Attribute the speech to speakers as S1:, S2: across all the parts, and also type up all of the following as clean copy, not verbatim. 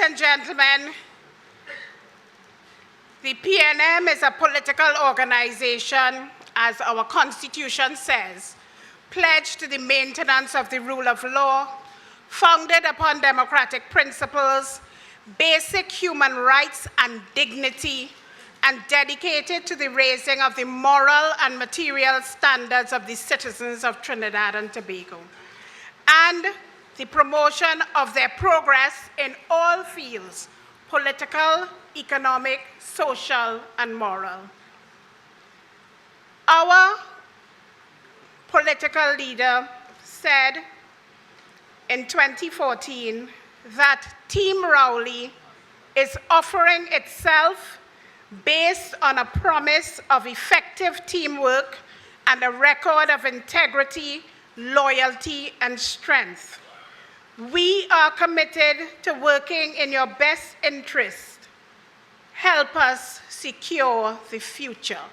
S1: and gentlemen, the PNM is a political organization, as our Constitution says, pledged to the maintenance of the rule of law, founded upon democratic principles, basic human rights and dignity, and dedicated to the raising of the moral and material standards of the citizens of Trinidad and Tobago, and the promotion of their progress in all fields: political, economic, social, and moral. Our political leader said in 2014 that Team Rowley is offering itself based on a promise of effective teamwork and a record of integrity, loyalty, and strength. We are committed to working in your best interest. Help us secure the future.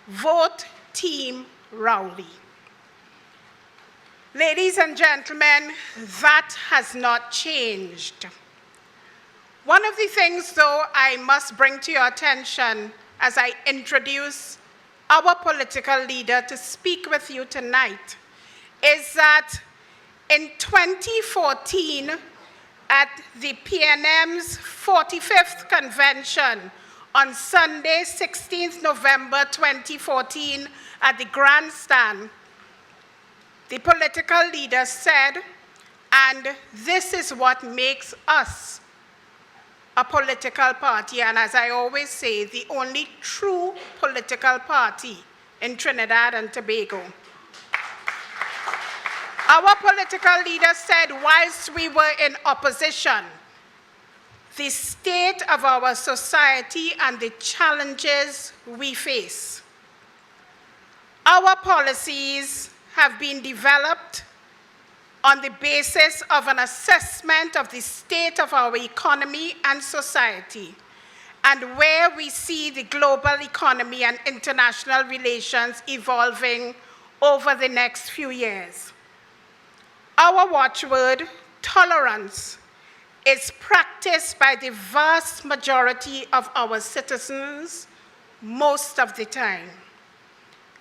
S1: Vote Team Rowley. Ladies and gentlemen, that has not changed. One of the things, though, I must bring to your attention as I introduce our political leader to speak with you tonight is that in 2014, at the PNM's 45th convention on Sunday, 16th November 2014 at the grandstand, the political leader said, and this is what makes us a political party, and as I always say, the only true political party in Trinidad and Tobago. Our political leader said, whilst we were in opposition, the state of our society and the challenges we face. Our policies have been developed on the basis of an assessment of the state of our economy and society, and where we see the global economy and international relations evolving over the next few years. Our watchword, tolerance, is practiced by the vast majority of our citizens most of the time.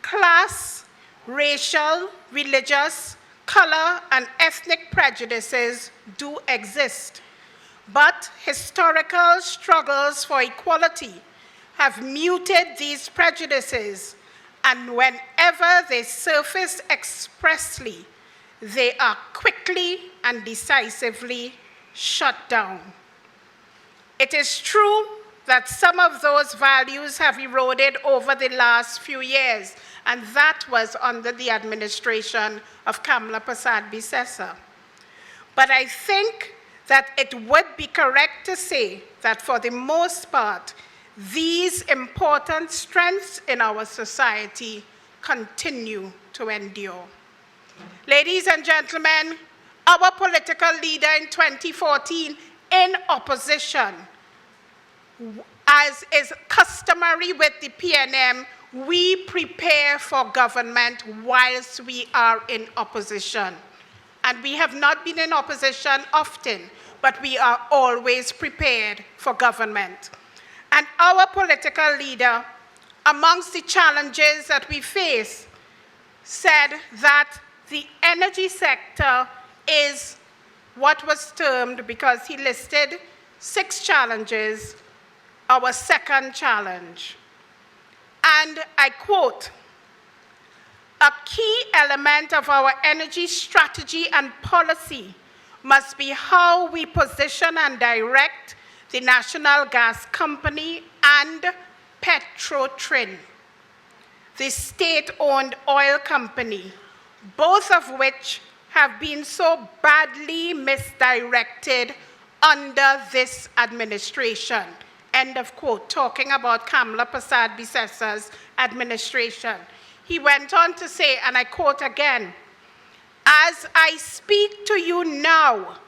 S1: Class, racial, religious, color, and ethnic prejudices do exist, but historical struggles for equality have muted these prejudices, and whenever they surface expressly, they are quickly and decisively shut down. It is true that some of those values have eroded over the last few years, and that was under the administration of Kamla Persad-Bissessar. But I think that it would be correct to say that for the most part, these important strengths in our society continue to endure. Ladies and gentlemen, our political leader in 2014, in opposition, as is customary with the PNM, we prepare for government whilst we are in opposition. And we have not been in opposition often, but we are always prepared for government. And our political leader, amongst the challenges that we face, said that the energy sector is what was termed, because he listed 6 challenges, our second challenge. And I quote, "A key element of our energy strategy and policy must be how we position and direct the National Gas Company and Petrotrin, the state-owned oil company, both of which have been so badly misdirected under this administration." End of quote, talking about Kamla Persad-Bissessar's administration. He went on to say, and I quote again, "As I speak to you now,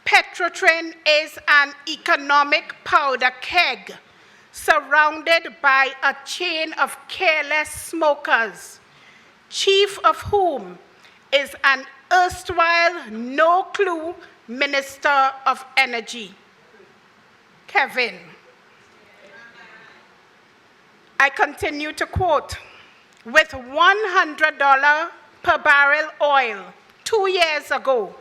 S1: Petrotrin is an economic powder keg surrounded by a chain of careless smokers, chief of whom is an erstwhile no-clue Minister of Energy. Kevin. I continue to quote, with $100 per barrel oil 2 years ago,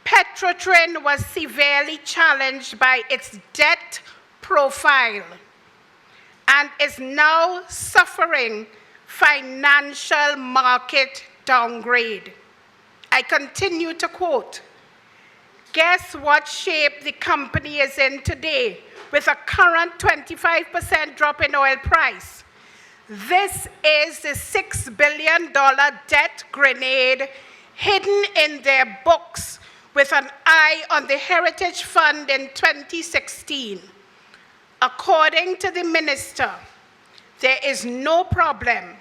S1: Petrotrin was severely challenged by its debt profile and is now suffering financial market downgrade. I continue to quote, guess what shape the company is in today with a current 25% drop in oil price? This is the $6 billion debt grenade hidden in their books with an eye on the Heritage Fund in 2016. According to the minister, there is no problem.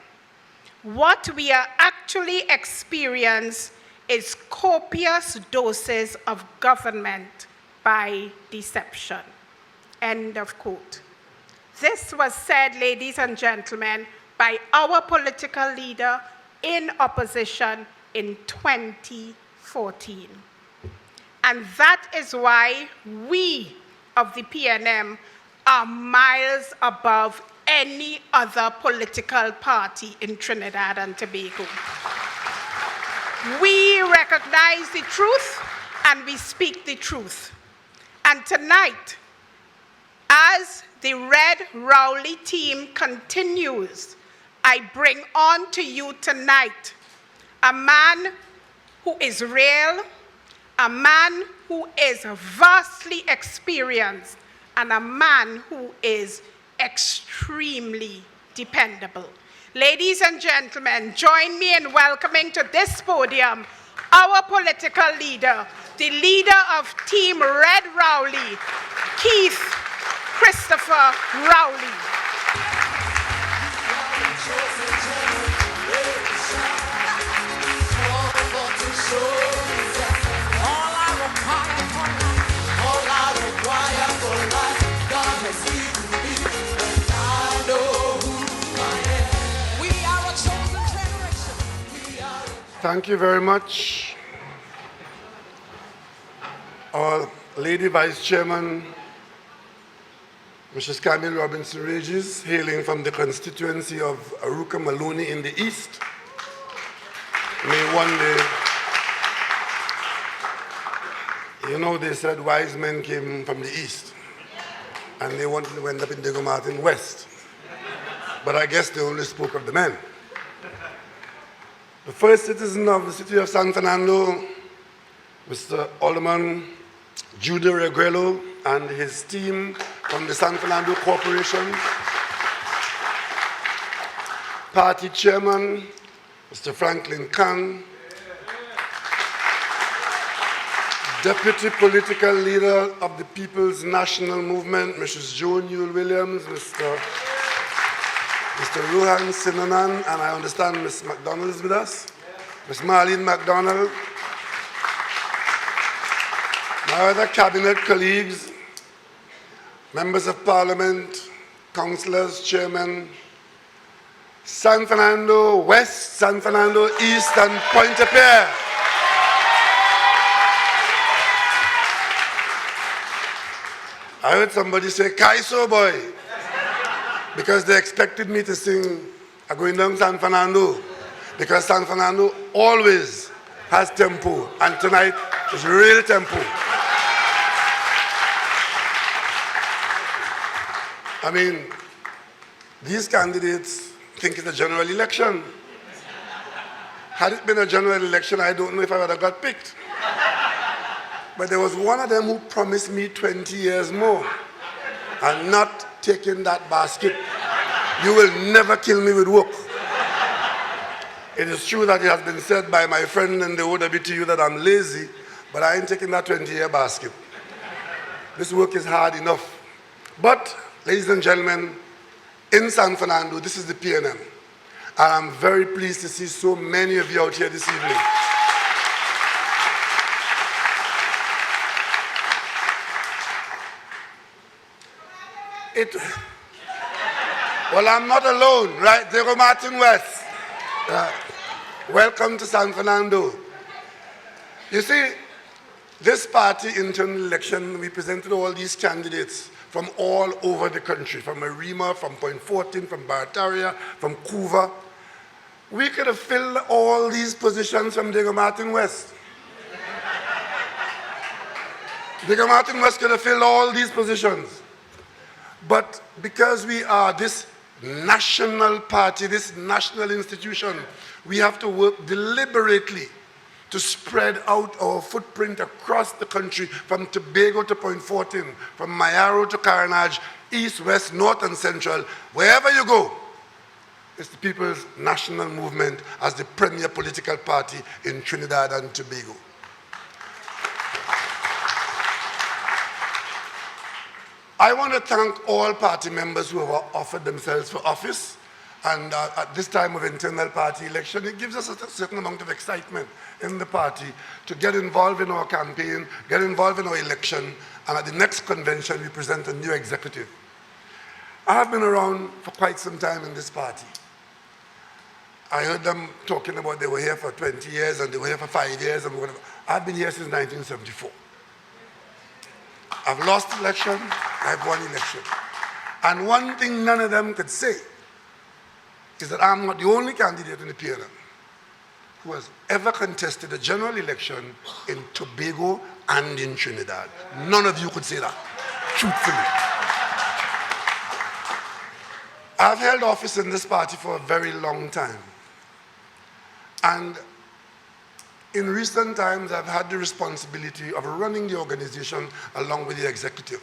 S1: What we are actually experiencing is copious doses of government by deception. End of quote. This was said, ladies and gentlemen, by our political leader in opposition in 2014. And that is why we of the PNM are miles above any other political party in Trinidad and Tobago. We recognize the truth and we speak the truth. And tonight, as the Red Rowley team continues, I bring on to you tonight a man who is real, a man who is vastly experienced, and a man who is extremely dependable. Ladies and gentlemen, join me in welcoming to this podium our political leader, the leader of Team Red Rowley, Keith Christopher Rowley.
S2: Thank you very much. Our Lady Vice Chairman, Mrs. Camille Robinson Regis, hailing from the constituency of Aruka Maloney in the east, may one day, you know, they said wise men came from the east and they wanted to end up in Diego Martin West. But I guess they only spoke of the men. The first citizen of the city of San Fernando, Mr. Alderman Judah Reguelo and his team from the San Fernando Corporation, Party Chairman, Mr. Franklin Khan, Deputy Political Leader of the People's National Movement, Mrs. Joan Yule Williams, Mr. Rohan Sinanan, and I understand Ms. McDonald is with us, Ms. Marlene McDonald, my other cabinet colleagues, members of parliament, councillors, chairmen, San Fernando West, San Fernando East, and Pointe-a-Pierre. I heard somebody say, Kaiso boy, because they expected me to sing Going Down San Fernando, because San Fernando always has tempo, and tonight is real tempo. I mean, these candidates think it's a general election. Had it been a general election, I don't know if I would have got picked. But there was one of them who promised me 20 years more and not taking that basket. You will never kill me with work. It is true that it has been said by my friend in the OWTU that I'm lazy, but I ain't taking that 20-year basket. This work is hard enough. But, ladies and gentlemen, in San Fernando, this is the PNM. And I'm very pleased to see so many of you out here this evening. Well, I'm not alone, right? Diego Martin West. Welcome to San Fernando. You see, this party internal election, we presented all these candidates from all over the country, from Arima, from Point 14, from Barataria, from Couva. We could have filled all these positions from Diego Martin West. Diego Martin West could have filled all these positions. But because we are this national party, this national institution, we have to work deliberately to spread out our footprint across the country, from Tobago to Point 14, from Mayaro to Carenage, east, west, north, and central. Wherever you go, it's the People's National Movement as the premier political party in Trinidad and Tobago. I want to thank all party members who have offered themselves for office. And at this time of internal party election, it gives us a certain amount of excitement in the party to get involved in our campaign, get involved in our election, and at the next convention, we present a new executive. I have been around for quite some time in this party. I heard them talking about they were here for 20 years and they were here for 5 years and whatever. I've been here since 1974. I've lost election, I've won election. And one thing none of them could say is that I'm not the only candidate in the PNM who has ever contested a general election in Tobago and in Trinidad. None of you could say that, truthfully. I've held office in this party for a very long time. And in recent times, I've had the responsibility of running the organization along with the executive.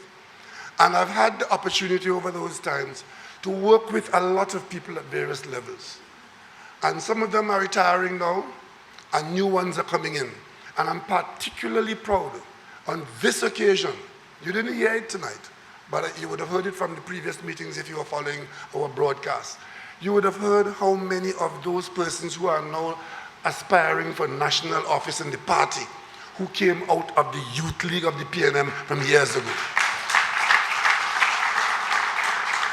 S2: And I've had the opportunity over those times to work with a lot of people at various levels. And some of them are retiring now, and new ones are coming in. And I'm particularly proud on this occasion. You didn't hear it tonight, but you would have heard it from the previous meetings if you were following our broadcast. You would have heard how many of those persons who are now aspiring for national office in the party who came out of the Youth League of the PNM from years ago.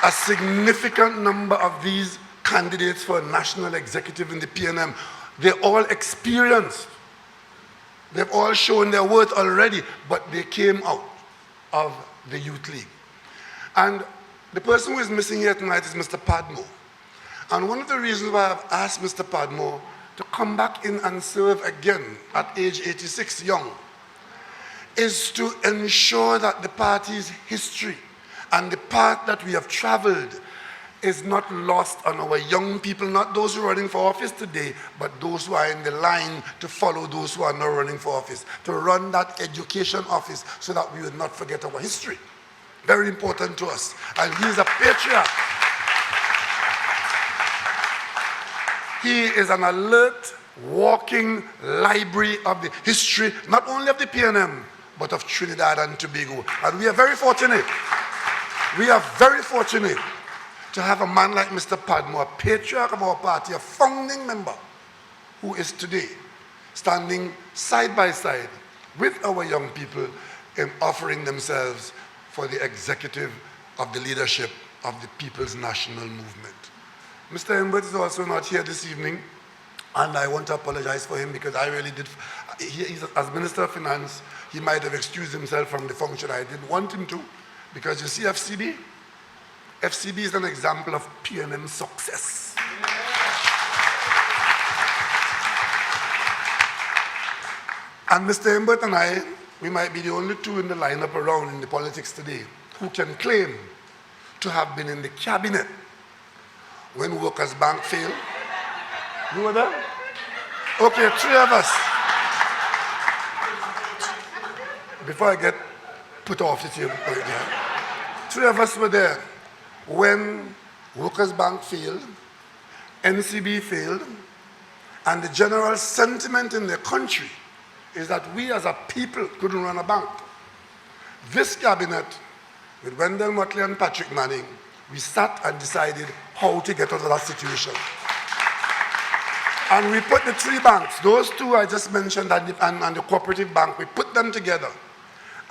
S2: A significant number of these candidates for national executive in the PNM, they're all experienced. They've all shown their worth already, but they came out of the Youth League. And the person who is missing here tonight is Mr. Padmore. And one of the reasons why I've asked Mr. Padmore to come back in and serve again at age 86, young, is to ensure that the party's history and the path that we have traveled is not lost on our young people, not those who are running for office today, but those who are in the line to follow those who are not running for office, to run that education office so that we will not forget our history. Very important to us. And he's a patriot. He is an alert, walking library of the history, not only of the PNM, but of Trinidad and Tobago. And we are very fortunate. We are very fortunate to have a man like Mr. Padmore, a patriarch of our party, a founding member, who is today standing side by side with our young people in offering themselves for the executive of the leadership of the People's National Movement. Mr. Embert is also not here this evening, and I want to apologize for him because I really did. As Minister of Finance, he might have excused himself from the function. I didn't want him to, because you see FCB? FCB is an example of PNM success. And Mr. Embert and I, we might be the only two in the lineup around in the politics today who can claim to have been in the cabinet when Workers' Bank failed. You were there? Okay, 3 of us. Before I get put off the table, 3 of us were there when Workers' Bank failed, NCB failed, and the general sentiment in the country is that we as a people couldn't run a bank. This cabinet, with Wendell Motley and Patrick Manning, we sat and decided how to get out of that situation. And we put the 3 banks, those 2 I just mentioned and the cooperative bank, we put them together.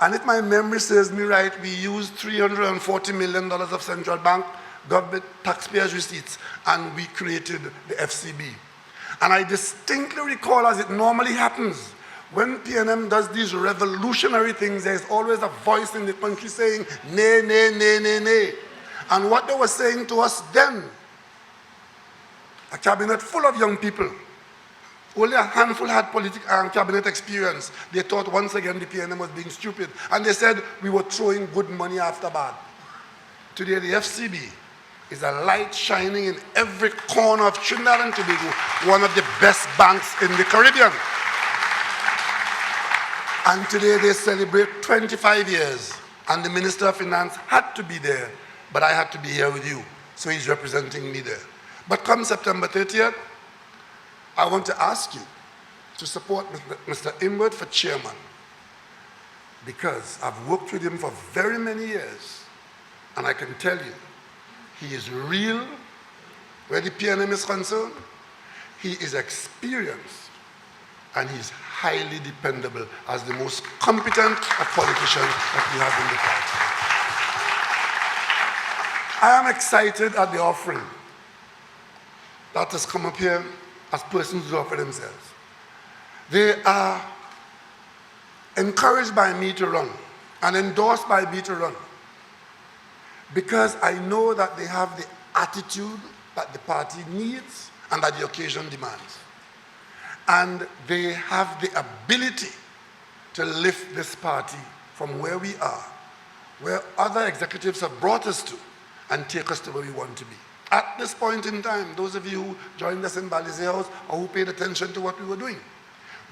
S2: And if my memory serves me right, we used $340 million of central bank government taxpayers' receipts, and we created the FCB. And I distinctly recall, as it normally happens, When PNM does these revolutionary things, there's always a voice in the country saying, nay, nay, nay, nay, nay. And what they were saying to us then, a cabinet full of young people, only a handful had cabinet experience. They thought once again the PNM was being stupid. And they said we were throwing good money after bad. Today the FCB is a light shining in every corner of Trinidad and Tobago, one of the best banks in the Caribbean. And today they celebrate 25 years, and the Minister of Finance had to be there, but I had to be here with you, so he's representing me there. But come September 30th, I want to ask you to support Mr. Imward for chairman, because I've worked with him for very many years, and I can tell you, he is real where the PNM is concerned. He is experienced, and he's highly dependable as the most competent of politicians that we have in the party. I am excited at the offering that has come up here as persons who offer themselves. They are encouraged by me to run and endorsed by me to run because I know that they have the attitude that the party needs and that the occasion demands. And they have the ability to lift this party from where we are, where other executives have brought us to, and take us to where we want to be. At this point in time, those of you who joined us in Balize House or who paid attention to what we were doing,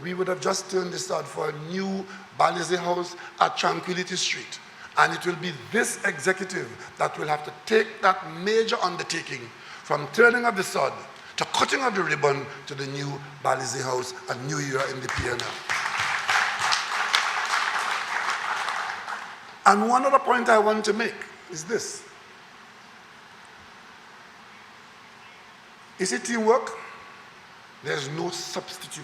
S2: we would have just turned this out for a new Balize House at Tranquility Street. And it will be this executive that will have to take that major undertaking from turning of the sod to cutting of the ribbon to the new Balize House, a new era in the PNM. And one other point I want to make is this. Is it teamwork? There's no substitute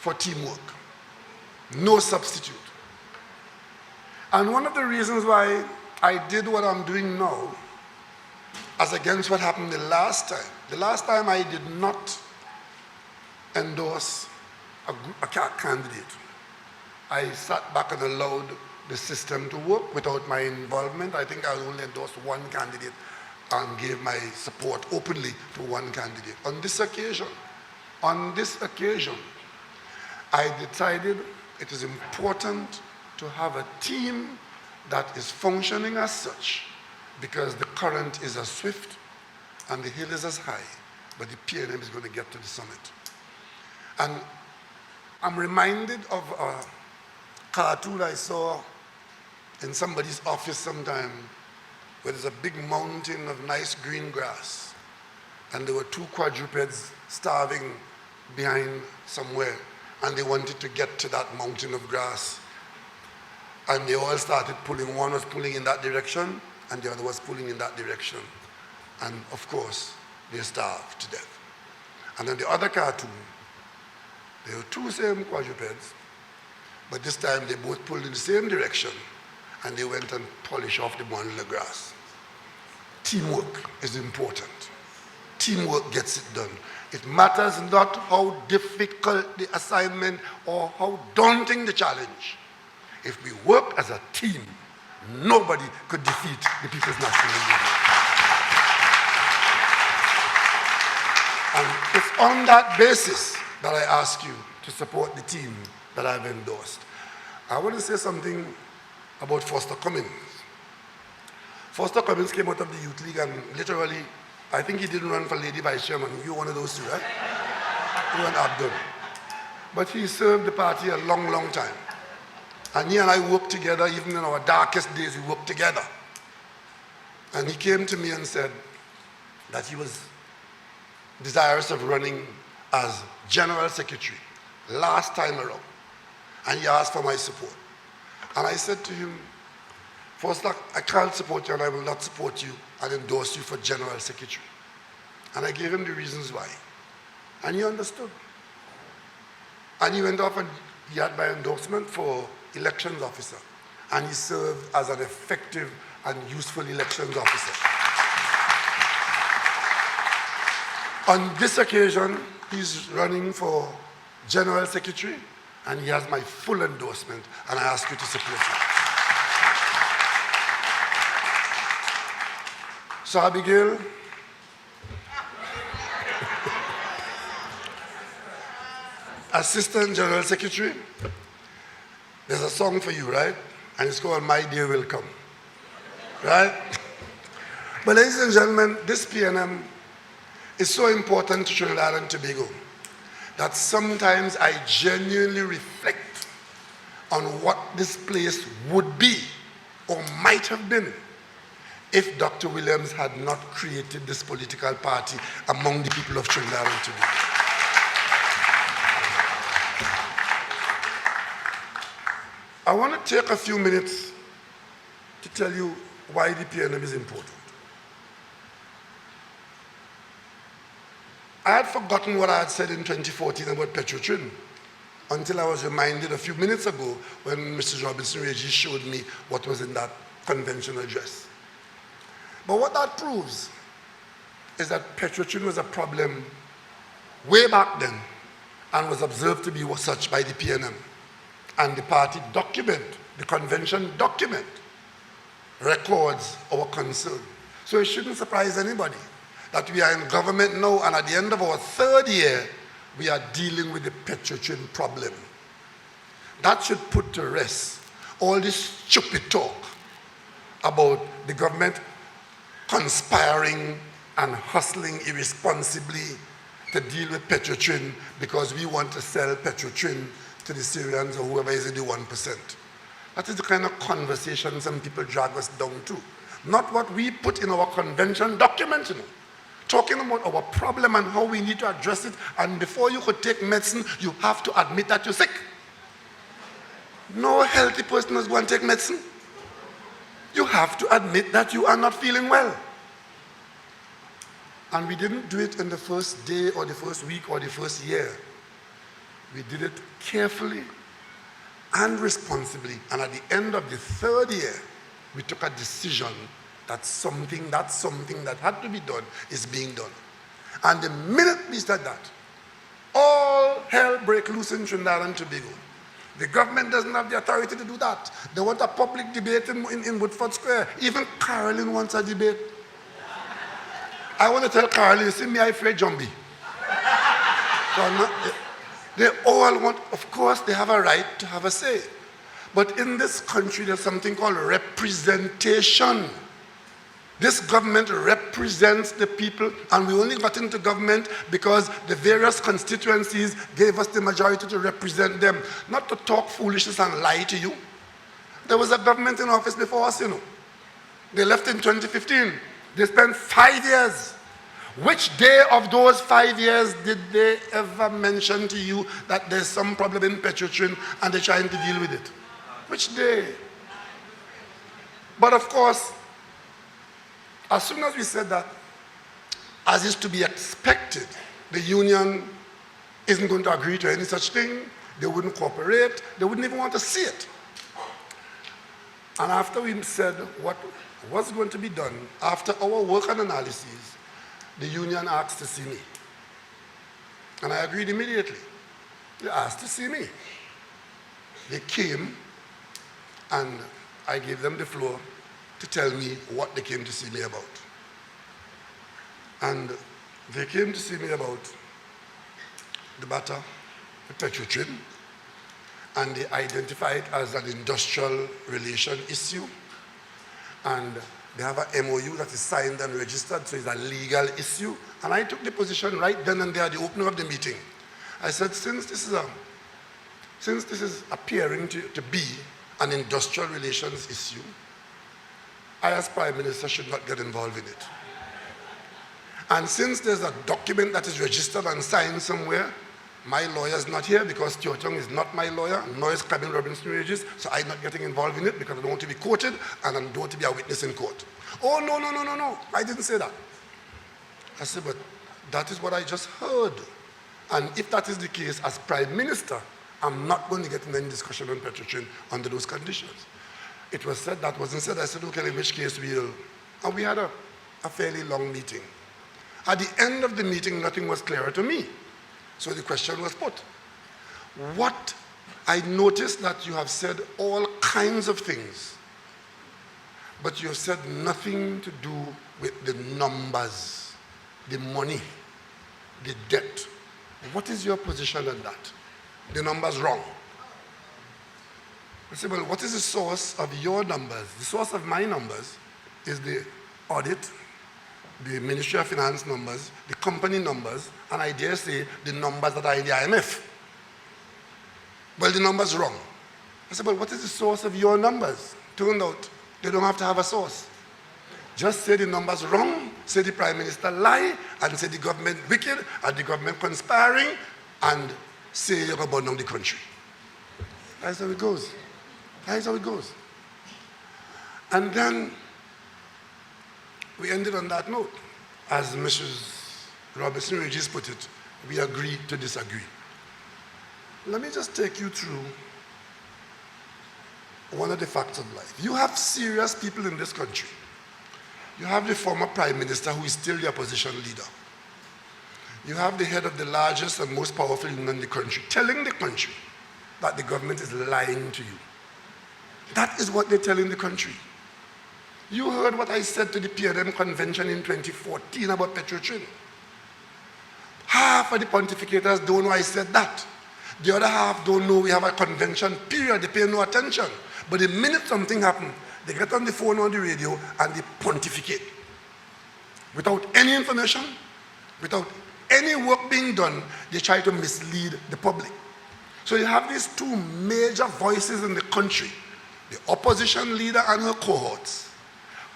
S2: for teamwork. No substitute. And one of the reasons why I did what I'm doing now, as against what happened the last time I did not endorse a candidate. I sat back and allowed the system to work without my involvement. I think I only endorsed one candidate and gave my support openly to one candidate. On this occasion, I decided it is important to have a team that is functioning as such, because the current is as swift and the hill is as high, but the PNM is going to get to the summit. And I'm reminded of a cartoon I saw in somebody's office sometime, where there's a big mountain of nice green grass, and there were two quadrupeds starving behind somewhere, and they wanted to get to that mountain of grass. And they all started pulling. One was pulling in that direction, and the other was pulling in that direction. And of course, they starved to death. And then the other cartoon, there were two same quadrupeds, but this time they both pulled in the same direction, and they went and polished off the bundle of grass. Teamwork is important. Teamwork gets it done. It matters not how difficult the assignment or how daunting the challenge. If we work as a team, nobody could defeat the People's National Union. And it's on that basis that I ask you to support the team that I've endorsed. I want to say something about Foster Cummings. Foster Cummings came out of the Youth League, and literally, I think he didn't run for Lady Vice Chairman. You're one of those two, right? You and Abdul. But he served the party a long, long time. And he and I worked together, even in our darkest days, we worked together. And he came to me and said that he was desirous of running as General Secretary last time around. And he asked for my support. And I said to him, Foster, I can't support you and I will not support you and endorse you for General Secretary. And I gave him the reasons why. And he understood. And he went off and he had my endorsement for elections officer, and he served as an effective and useful elections officer. On this occasion, he's running for General Secretary, And he has my full endorsement, and I ask you to support him. So Abigail, Assistant General Secretary, there's a song for you, right? And it's called My Day Will Come, right? But ladies and gentlemen, this PNM is so important to Trinidad and Tobago that sometimes I genuinely reflect on what this place would be or might have been if Dr. Williams had not created this political party among the people of Trinidad and Tobago. I want to take a few minutes to tell you why the PNM is important. I had forgotten what I had said in 2014 about Petrotrin until I was reminded a few minutes ago when Mrs. Robinson-Regis showed me what was in that convention address. But what that proves is that Petrotrin was a problem way back then and was observed to be such by the PNM. And the party document, the convention document, records our concern. So it shouldn't surprise anybody that we are in government now, and at the end of our third year, we are dealing with the Petrotrin problem. That should put to rest all this stupid talk about the government conspiring and hustling irresponsibly to deal with Petrotrin because we want to sell Petrotrin to the Syrians or whoever is in the 1%. That is the kind of conversation some people drag us down to. Not what we put in our convention document, you know. Talking about our problem and how we need to address it, and before you could take medicine, you have to admit that you're sick. No healthy person is going to take medicine. You have to admit that you are not feeling well. And we didn't do it in the first day or the first week or the first year. We did it carefully and responsibly. And at the end of the third year, we took a decision that something that had to be done is being done. And the minute we said that, all hell break loose in Trinidad and Tobago. The government doesn't have the authority to do that. They want a public debate in Woodford Square. Even Carolyn wants a debate. I want to tell Carolyn, you see me, I afraid Jumbie. So they all want, of course, they have a right to have a say. But in this country, there's something called representation. This government represents the people, and we only got into government because the various constituencies gave us the majority to represent them, not to talk foolishness and lie to you. There was a government in office before us, you know. They left in 2015. They spent 5 years. Which day of those 5 years did they ever mention to you that there's some problem in Petrotrin and they're trying to deal with it? Which day? But of course, as soon as we said that, as is to be expected, the union isn't going to agree to any such thing. They wouldn't cooperate. They wouldn't even want to see it. And after we said what was going to be done, after our work and analysis, the union asked to see me. And I agreed immediately. They asked to see me. They came, and I gave them the floor to tell me what they came to see me about. And they came to see me about the matter, the Petrotrin, and they identify it as an industrial relation issue. And they have an MOU that is signed and registered, so it's a legal issue. And I took the position right then and there at the opening of the meeting. I said, since this is appearing to be an industrial relations issue, I as Prime Minister should not get involved in it. And since there's a document that is registered and signed somewhere, my lawyer is not here because Teotong is not my lawyer, nor is Cabin Robinson-Regis, so I'm not getting involved in it because I don't want to be quoted and I don't want to be a witness in court. Oh, no, I didn't say that. I said, but that is what I just heard. And if that is the case, as Prime Minister, I'm not going to get in any discussion on Petrotrin under those conditions. It was said, that wasn't said. I said, okay, in which case we'll... And we had a fairly long meeting. At the end of the meeting, nothing was clearer to me. So the question was put, what I noticed that you have said all kinds of things, but you have said nothing to do with the numbers, the money, the debt. What is your position on that? The numbers wrong. I say, well, what is the source of your numbers? The source of my numbers is the audit, the Ministry of Finance numbers, the company numbers, and I dare say the numbers that are in the IMF. Well, the numbers wrong. I said, but what is the source of your numbers? Turned out, they don't have to have a source. Just say the numbers wrong, say the Prime Minister lie, and say the government wicked, and the government conspiring, and say you're going to burn down the country. That's how it goes. That's how it goes. And then we ended on that note. As Mrs. Robinson Regis put it, we agree to disagree. Let me just take you through one of the facts of life. You have serious people in this country. You have the former Prime Minister who is still the opposition leader. You have the head of the largest and most powerful union in the country telling the country that the government is lying to you. That is what they're telling the country. You heard what I said to the PNM convention in 2014 about Petrotrin. Half of the pontificators don't know I said that. The other half don't know we have a convention, period. They pay no attention. But the minute something happens, they get on the phone or the radio and they pontificate. Without any information, without any work being done, they try to mislead the public. So you have these two major voices in the country, the opposition leader and her cohorts,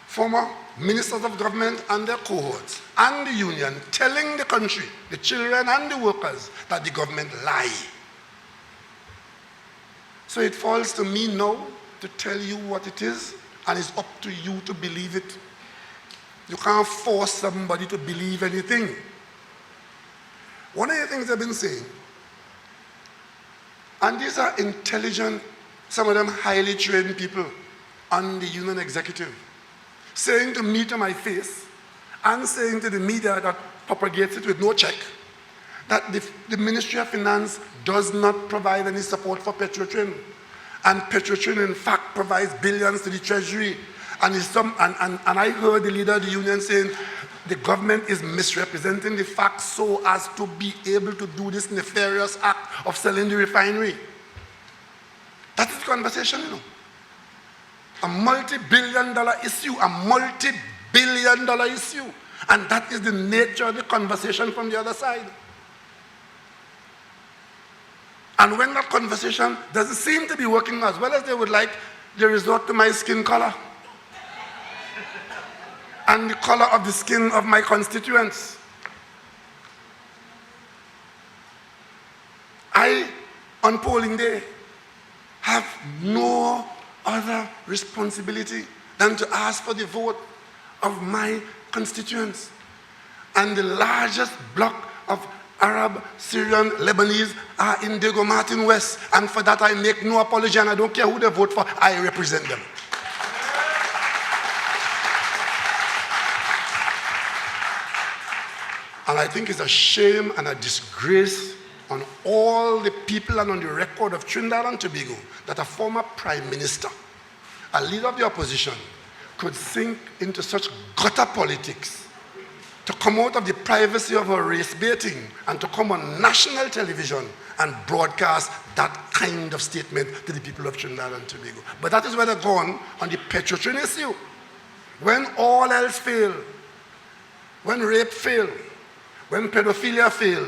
S2: former ministers of government and their cohorts, and the union telling the country, the children and the workers, that the government lie. So it falls to me now to tell you what it is, and it's up to you to believe it. You can't force somebody to believe anything. One of the things I've been saying, and these are intelligent, some of them highly trained people on the union executive, saying to me to my face, and saying to the media that propagates it with no check, that the Ministry of Finance does not provide any support for Petrotrin. And Petrotrin, in fact, provides billions to the Treasury. And I heard the leader of the union saying the government is misrepresenting the facts so as to be able to do this nefarious act of selling the refinery. That is the conversation, you know. A multi-billion-dollar issue, a multi-billion-dollar issue. And that is the nature of the conversation from the other side. And when that conversation doesn't seem to be working as well as they would like, they resort to my skin color and the color of the skin of my constituents. I, on polling day, have no other responsibility than to ask for the vote of my constituents. And the largest block of Arab, Syrian, Lebanese are in Diego Martin West. And for that I make no apology, and I don't care who they vote for, I represent them. And I think it's a shame and a disgrace on all the people and on the record of Trinidad and Tobago that a former Prime Minister, a leader of the opposition, could sink into such gutter politics to come out of the privacy of her race baiting and to come on national television and broadcast that kind of statement to the people of Trinidad and Tobago. But that is where they're gone on the Petrotrin issue. When all else fail, when rape fail, when pedophilia fail,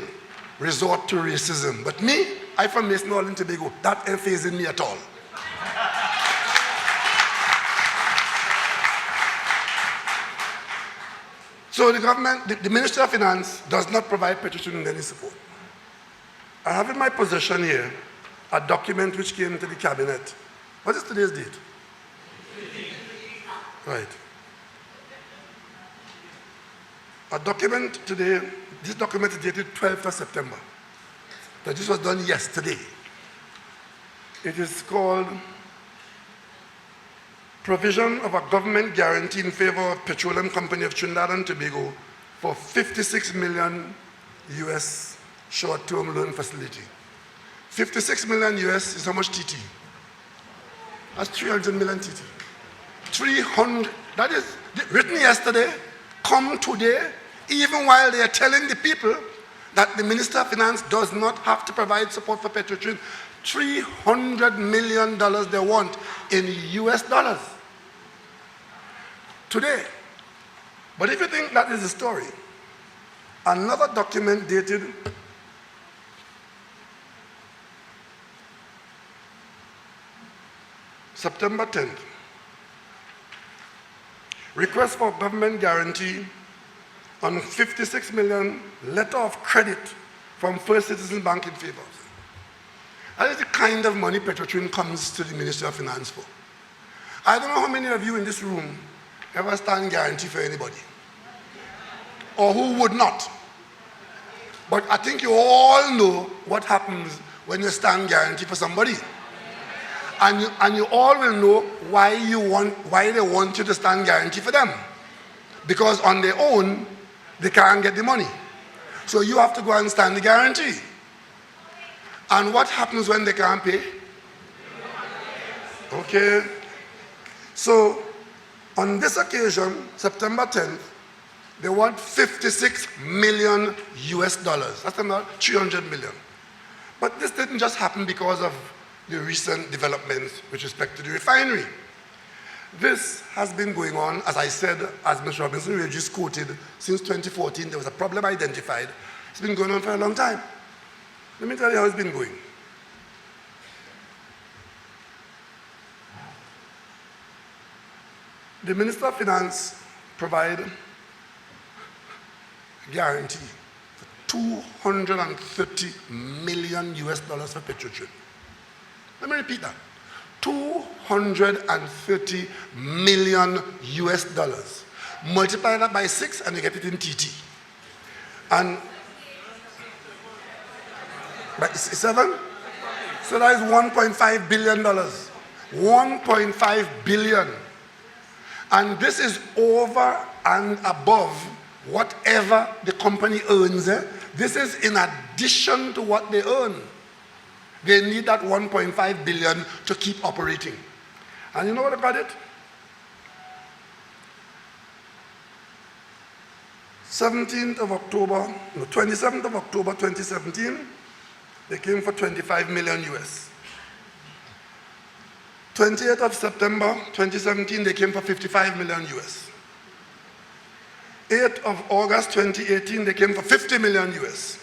S2: resort to racism. But me, I'm from Mason Hall in Tobago. That ain't phasing me at all. So the government, the Ministry of Finance does not provide Petrotrin any support. I have in my possession here a document which came to the cabinet. What is today's date? Right. A document today, this document is dated 12th of September. So this was done yesterday. It is called Provision of a Government Guarantee in Favor of Petroleum Company of Trinidad and Tobago for 56 million US short-term loan facility. 56 million US is how much TT? That's 300 million TT. 300, that is written yesterday, come today, even while they are telling the people that the Minister of Finance does not have to provide support for Petrotrin. $300 million they want in US dollars today. But if you think that is the story, another document dated September 10th, request for government guarantee on 56 million letter of credit from First Citizen Bank in favor. That is the kind of money Petrotrin comes to the Ministry of Finance for. I don't know how many of you in this room ever stand guarantee for anybody, or who would not. But I think you all know what happens when you stand guarantee for somebody. And you all will know why they want you to stand guarantee for them. Because on their own, they can't get the money. So you have to go and stand the guarantee. And what happens when they can't pay? Okay. So on this occasion, September 10th, they want 56 million US dollars. That's about 300 million. But this didn't just happen because of the recent developments with respect to the refinery. This has been going on, as I said, as Mr. Robinson just quoted, since 2014. There was a problem identified. It's been going on for a long time. Let me tell you how it's been going. The Minister of Finance provided a guarantee for 230 million US dollars for Petrotrin. Let me repeat that. 230 million US dollars. Multiply that by 6 and you get it in TT. And by 7? So that is $1.5 billion. 1.5 billion. And this is over and above whatever the company earns. This is in addition to what they earn. They need that 1.5 billion to keep operating. And you know what about it? 27th of October 2017, they came for 25 million US. 28th of September 2017, they came for 55 million US. 8th of August 2018, they came for 50 million US.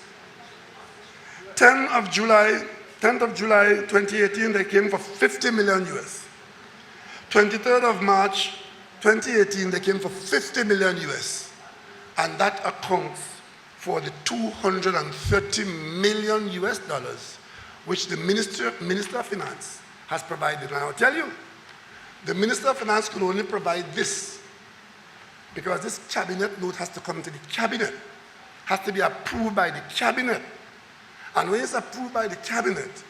S2: 10th of July 2018, they came for 50 million US. 23rd of March 2018, they came for 50 million US. And that accounts for the 230 million US dollars which the Minister of Finance has provided. And I'll tell you, the Minister of Finance could only provide this because this cabinet note has to come to the cabinet, has to be approved by the cabinet. And when it's approved by the cabinet,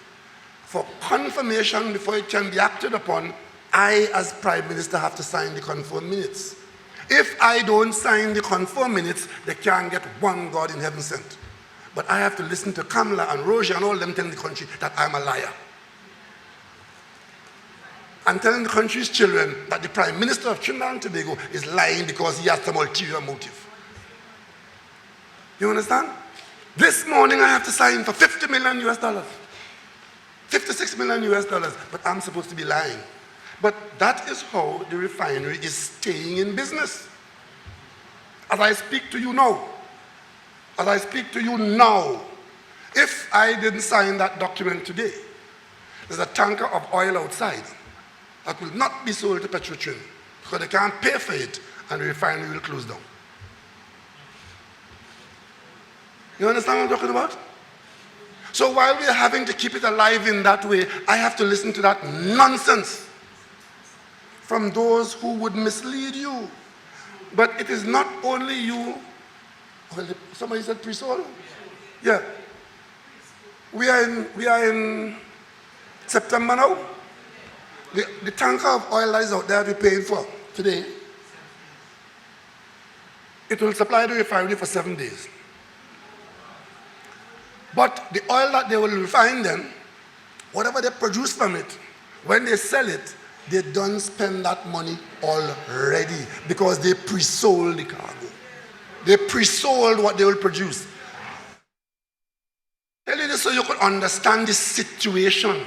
S2: for confirmation before it can be acted upon, I, as Prime Minister, have to sign the confirmed minutes. If I don't sign the confirmed minutes, they can't get one God in heaven sent. But I have to listen to Kamala and Roger and all them telling the country that I'm a liar. And telling the country's children that the Prime Minister of Trinidad and Tobago is lying because he has some ulterior motive. You understand? This morning I have to sign for 50 million US dollars. 56 million US dollars, but I'm supposed to be lying. But that is how the refinery is staying in business. As I speak to you now, if I didn't sign that document today, there's a tanker of oil outside that will not be sold to Petrotrin because they can't pay for it and the refinery will close down. You understand what I'm talking about? So while we are having to keep it alive in that way, I have to listen to that nonsense from those who would mislead you. But it is not only you. Well, somebody said pre-sold? Yeah. We are in September now. The tanker of oil that is out there we're paying for today, it will supply the refinery for 7 days. But the oil that they will refine then whatever they produce from it, when they sell it, they don't spend that money already because they pre-sold the cargo. They pre-sold what they will produce. Tell you this so you could understand the situation.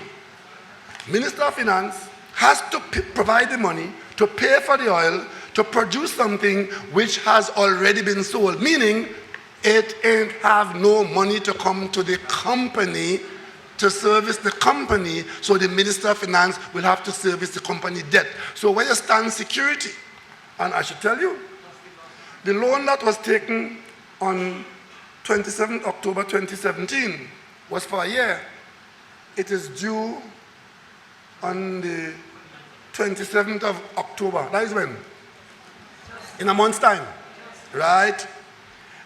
S2: Minister of Finance has to provide the money to pay for the oil to produce something which has already been sold, meaning it ain't have no money to come to the company to service the company, so the Minister of Finance will have to service the company debt. So when you stand security, and I should tell you, the loan that was taken on 27th October 2017 was for a year. It is due on the 27th of October. That is when? In a month's time, right?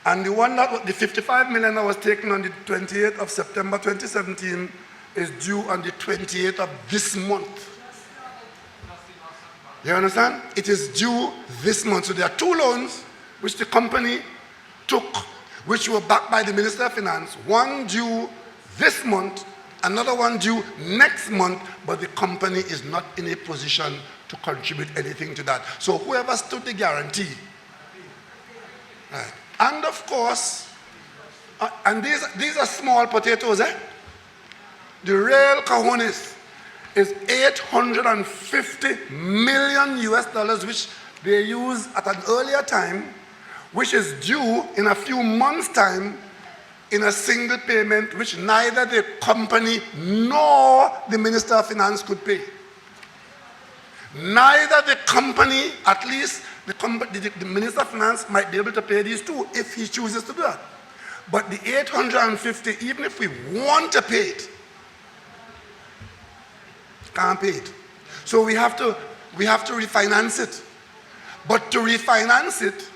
S2: And the one that, the 55 million that was taken on the 28th of September 2017 is due on the 28th of this month. You understand? It is due this month. So there are two loans which the company took, which were backed by the Minister of Finance. One due this month, another one due next month, but the company is not in a position to contribute anything to that. So whoever stood the guarantee, right? And of course, and these are small potatoes, eh? The real cojones is 850 million US dollars, which they use at an earlier time, which is due in a few months' time in a single payment, which neither the company nor the Minister of Finance could pay. Neither the company, at least the Minister of Finance might be able to pay these two if he chooses to do that. But the 850, even if we want to pay it, can't pay it. So we have to refinance it. But to refinance it,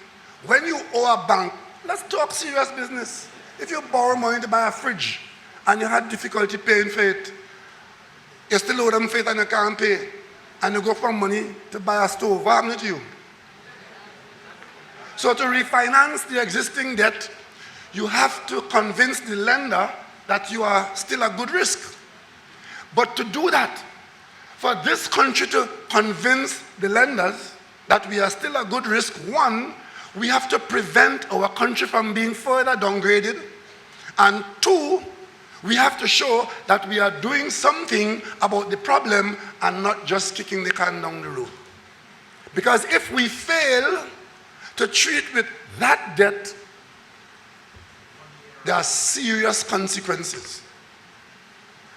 S2: when you owe a bank, let's talk serious business. If you borrow money to buy a fridge and you had difficulty paying for it, you still owe them for it and you can't pay, and you go for money to buy a stove, what happened to you? So to refinance the existing debt, you have to convince the lender that you are still a good risk. But to do that, for this country to convince the lenders that we are still a good risk, one, we have to prevent our country from being further downgraded. And two, we have to show that we are doing something about the problem and not just kicking the can down the road. Because if we fail to treat with that debt, there are serious consequences.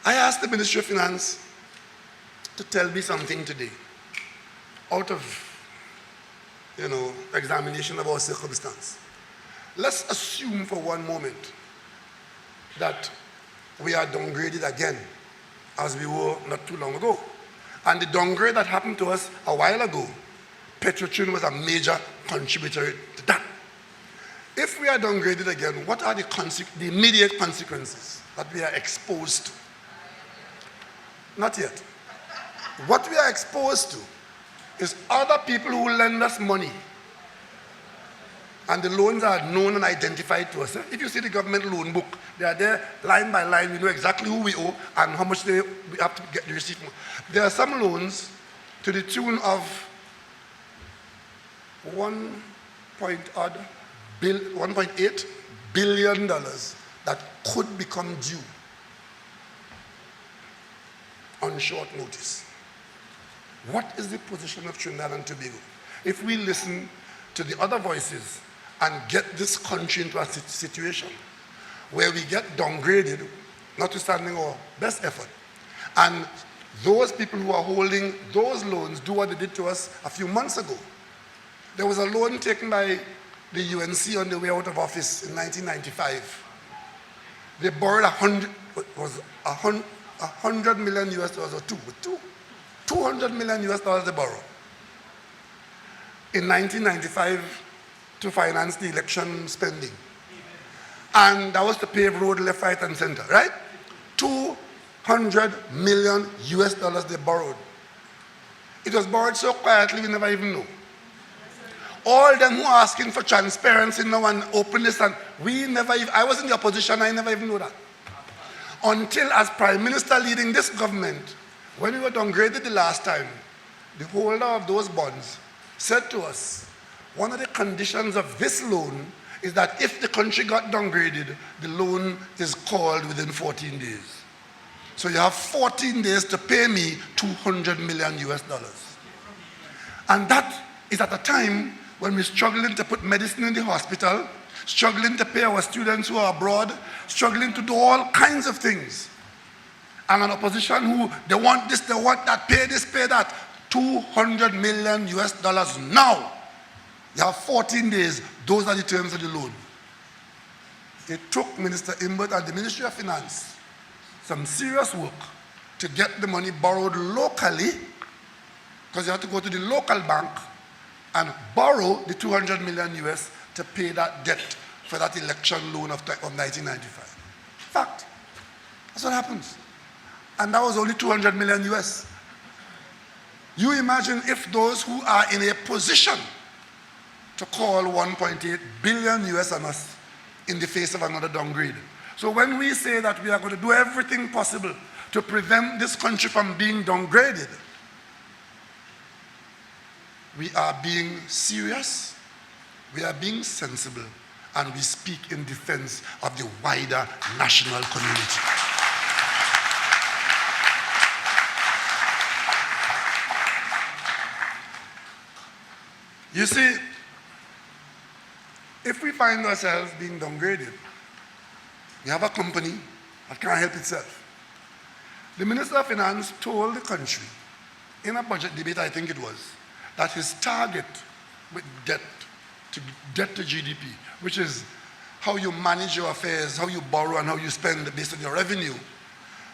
S2: I asked the Ministry of Finance to tell me something today out of, examination of our circumstance. Let's assume for one moment that we are downgraded again, as we were not too long ago. And the downgrade that happened to us a while ago, Petrotrin was a major contributor to that. If we are downgraded again, what are the immediate consequences that we are exposed to? Not yet. What we are exposed to is other people who lend us money. And the loans are known and identified to us. If you see the government loan book, they are there line by line. We know exactly who we owe and how much we have to get the receipt from. There are some loans to the tune of $1.8 billion that could become due on short notice. What is the position of Trinidad and Tobago? If we listen to the other voices and get this country into a situation where we get downgraded, notwithstanding our best effort, and those people who are holding those loans do what they did to us a few months ago. There was a loan taken by the UNC on the way out of office in 1995. They borrowed $100 million US dollars or $200 million US dollars they borrowed in 1995 to finance the election spending. And that was to pave road left, right, and center, right? $200 million US dollars they borrowed. It was borrowed so quietly we never even know. All them who are asking for transparency now and openness, and we never even, I was in the opposition, I never even knew that. Until, as Prime Minister leading this government, when we were downgraded the last time, the holder of those bonds said to us, one of the conditions of this loan is that if the country got downgraded, the loan is called within 14 days. So you have 14 days to pay me $200 million US. And that is at a time when we're struggling to put medicine in the hospital, struggling to pay our students who are abroad, struggling to do all kinds of things. And an opposition who, they want this, they want that, pay this, pay that. $200 million US now. You have 14 days. Those are the terms of the loan. It took Minister Imbert and the Ministry of Finance some serious work to get the money borrowed locally, because you have to go to the local bank and borrow the 200 million US to pay that debt for that election loan of 1995. Fact. That's what happens. And that was only 200 million US. You imagine if those who are in a position to call 1.8 billion US on us in the face of another downgrade. So when we say that we are going to do everything possible to prevent this country from being downgraded, we are being serious, we are being sensible, and we speak in defense of the wider national community. You see, if we find ourselves being downgraded, we have a company that can't help itself. The Minister of Finance told the country, in a budget debate I think it was, that his target with debt to GDP, which is how you manage your affairs, how you borrow and how you spend based on your revenue,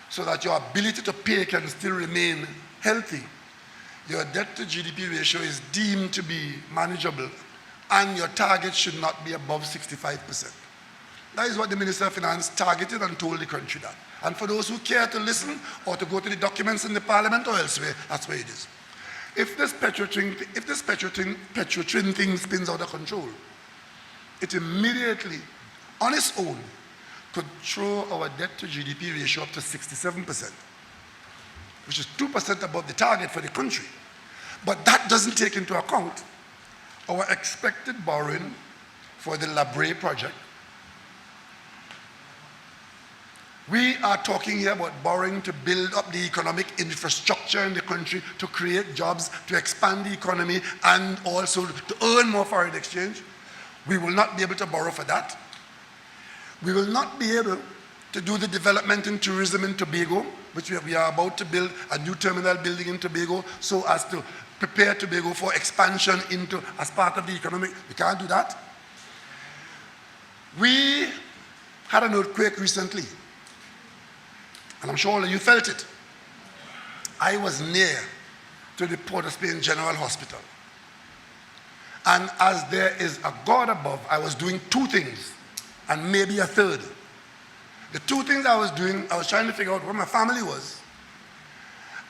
S2: so that your ability to pay can still remain healthy. Your debt to GDP ratio is deemed to be manageable, and your target should not be above 65%. That is what the Minister of Finance targeted and told the country that. And for those who care to listen or to go to the documents in the Parliament or elsewhere, that's where it is. If this Petrotrin thing spins out of control, it immediately, on its own, could throw our debt to GDP ratio up to 67%, which is 2% above the target for the country. But that doesn't take into account our expected borrowing for the Labre project. We are talking here about borrowing to build up the economic infrastructure in the country, to create jobs, to expand the economy, and also to earn more foreign exchange. We will not be able to borrow for that. We will not be able to do the development in tourism in Tobago, which we are about to build a new terminal building in Tobago so as to prepare Tobago for expansion into as part of the economic. We can't do that. We had an earthquake recently, and I'm sure all of you felt it. I was near to the Port of Spain General Hospital. And as there is a God above, I was doing two things, and maybe a third. The two things I was doing, I was trying to figure out where my family was.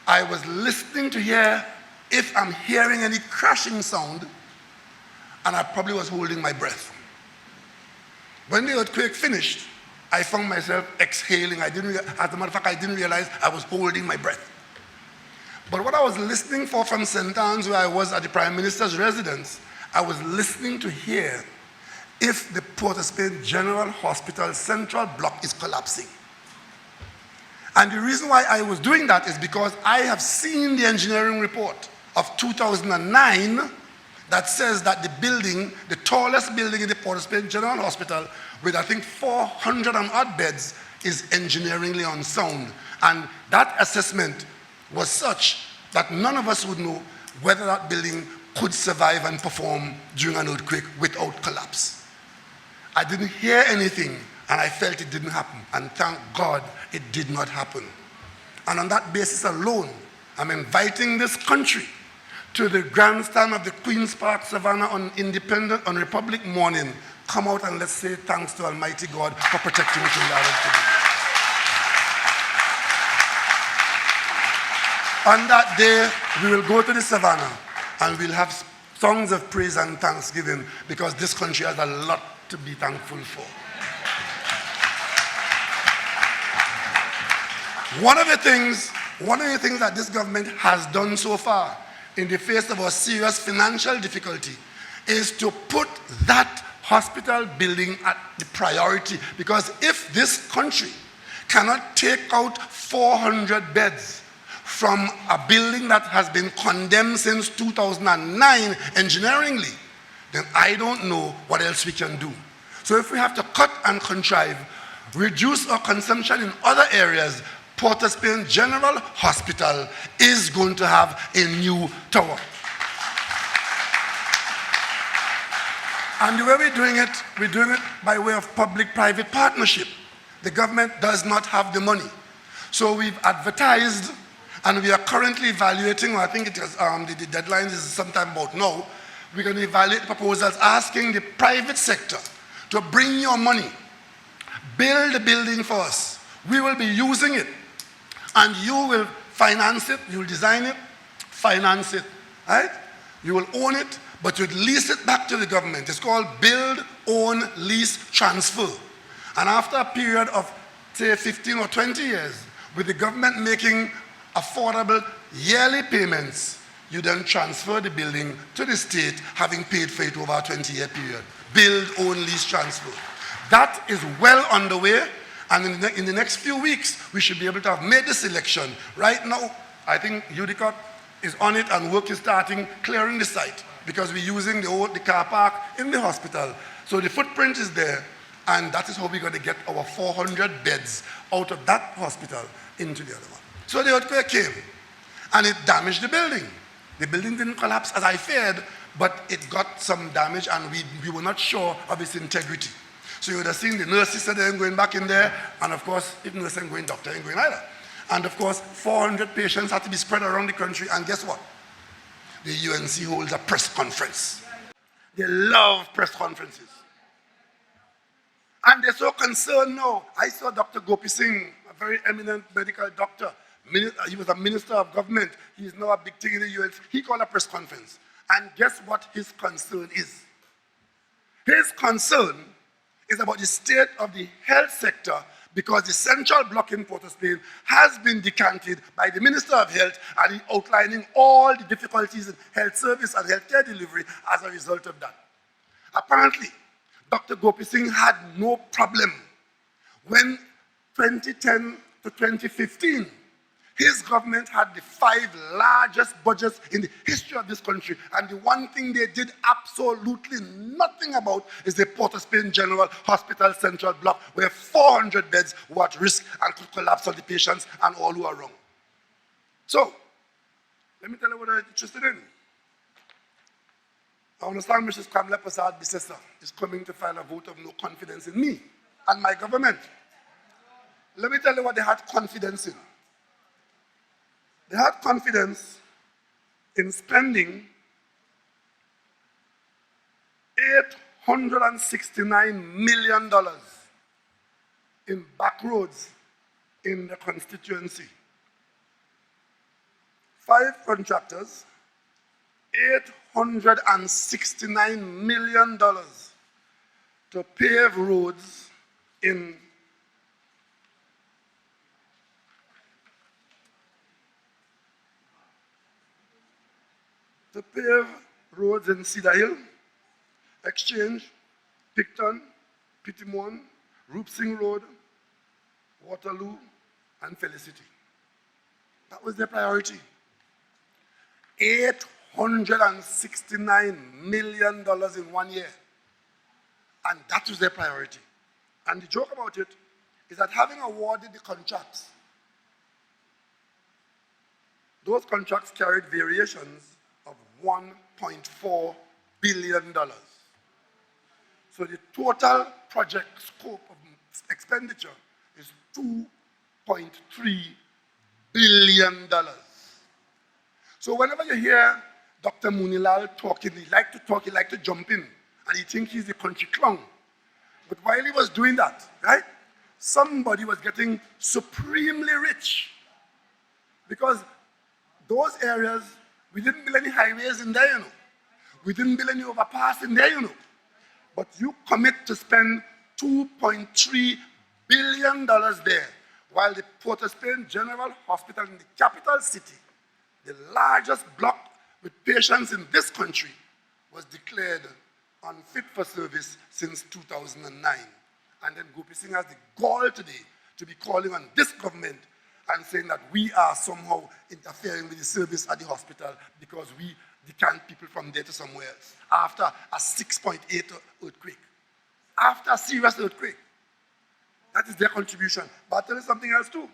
S2: I was listening to hear if I'm hearing any crashing sound, and I probably was holding my breath. When the earthquake finished, I found myself exhaling. As a matter of fact, I didn't realize I was holding my breath. But what I was listening for from St. Anne's, where I was at the Prime Minister's residence, I was listening to hear if the Port of Spain General Hospital Central Block is collapsing. And the reason why I was doing that is because I have seen the engineering report of 2009 that says that the building, the tallest building in the Port of Spain General Hospital, with I think 400 and odd beds, is engineeringly unsound. And that assessment was such that none of us would know whether that building could survive and perform during an earthquake without collapse. I didn't hear anything, and I felt it didn't happen. And thank God it did not happen. And on that basis alone, I'm inviting this country to the grandstand of the Queen's Park Savannah on Republic morning. Come out and let's say thanks to Almighty God for protecting us in the Arab community. On that day, we will go to the Savannah and we'll have songs of praise and thanksgiving, because this country has a lot to be thankful for. One of the things that this government has done so far in the face of a serious financial difficulty is to put that hospital building at the priority. Because if this country cannot take out 400 beds from a building that has been condemned since 2009 engineeringly, then I don't know what else we can do. So if we have to cut and contrive, reduce our consumption in other areas, Port of Spain General Hospital is going to have a new tower. And the way we're doing it by way of public-private partnership. The government does not have the money. So we've advertised, and we are currently evaluating, or I think it is, the deadline is sometime about now, we're going to evaluate proposals asking the private sector to bring your money, build the building for us. We will be using it, and you will finance it, you will design it, finance it, right? You will own it, but you'd lease it back to the government. It's called build, own, lease, transfer. And after a period of, say, 15 or 20 years, with the government making affordable yearly payments, you then transfer the building to the state, having paid for it over a 20-year period. Build, own, lease, transfer. That is well underway, and in the next few weeks, we should be able to have made the selection. Right now, I think UDICOT is on it, and work is starting clearing the site, because we're using the car park in the hospital. So the footprint is there, and that is how we're going to get our 400 beds out of that hospital into the other one. So the earthquake came, and it damaged the building. The building didn't collapse as I feared, but it got some damage, and we were not sure of its integrity. So you would have seen the nurses said they ain't going back in there, and of course, if nurse ain't going, doctor ain't going either. And of course, 400 patients had to be spread around the country, and guess what? The UNC holds a press conference. They love press conferences. And they're so concerned now. I saw Dr. Gopi Singh, a very eminent medical doctor. He was a minister of government. He's now a big thing in the UNC. He called a press conference. And guess what his concern is? His concern is about the state of the health sector, because the central block in Port of Spain has been decanted by the Minister of Health, and he's outlining all the difficulties in health service and healthcare delivery as a result of that. Apparently, Dr. Gopi Singh had no problem when 2010 to 2015, his government had the 5 largest budgets in the history of this country, and the one thing they did absolutely nothing about is the Port of Spain General Hospital Central Block, where 400 beds were at risk and could collapse on the patients and all who are wrong. So, let me tell you what I'm interested in. I understand Mrs. Kamla Prasad Bisesa is coming to file a vote of no confidence in me and my government. Let me tell you what they had confidence in. They had confidence in spending $869 million in back roads in the constituency. 5 contractors, $869 million to pave roads in Cedar Hill, Exchange, Picton, Pittimon, Rup Singh Road, Waterloo, and Felicity. That was their priority. $869 million in 1 year. And that was their priority. And the joke about it is that having awarded the contracts, those contracts carried variations of $1.4 billion. So the total project scope of expenditure is $2.3 billion. So whenever you hear Dr. Munilal talking, he likes to talk, he likes to jump in, and he thinks he's the country clown. But while he was doing that, right, somebody was getting supremely rich. Because those areas, we didn't build any highways in there, you know. We didn't build any overpass in there, you know. But you commit to spend $2.3 billion there. while the Port of Spain General Hospital in the capital city, the largest block with patients in this country, was declared unfit for service since 2009. And then Gopi Singh has the gall today to be calling on this government and saying that we are somehow interfering with the service at the hospital because we decant people from there to somewhere else after a 6.8 earthquake. After a serious earthquake. That is their contribution. But I'll tell you something else too.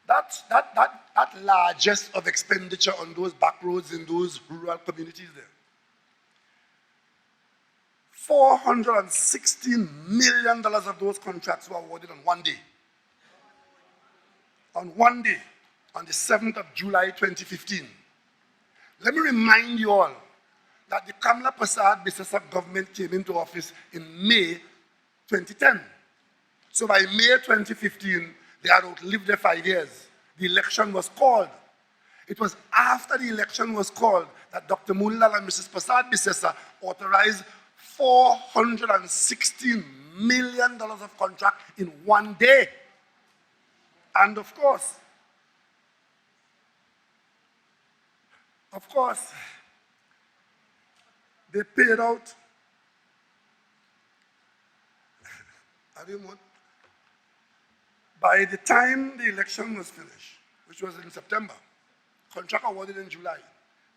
S2: That largest of expenditure on those back roads in those rural communities there. $416 million of those contracts were awarded on one day. On one day, on the 7th of July 2015. Let me remind you all that the Kamla Prasad Bisesa government came into office in May 2010. So by May 2015, they had outlived their 5 years. The election was called. It was after the election was called that Dr. Moonlal and Mrs. Prasad Bisesa authorized $416 million of contract in one day. And of course, they paid out, by the time the election was finished, which was in September, contract awarded in July,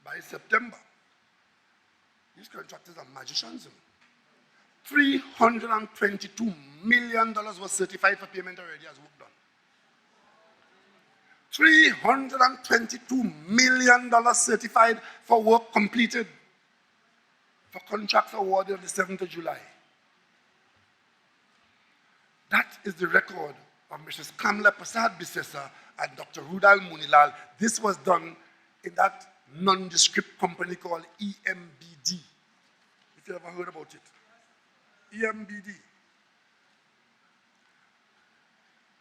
S2: by September, these contractors are magicians. $322 million was certified for payment already as work done. $322 million certified for work completed, for contracts awarded on the 7th of July. That is the record of Mrs. Kamla Prasad Bisesa and Dr. Rudal Munilal. This was done in that nondescript company called EMBD. If you ever heard about it. EMBD.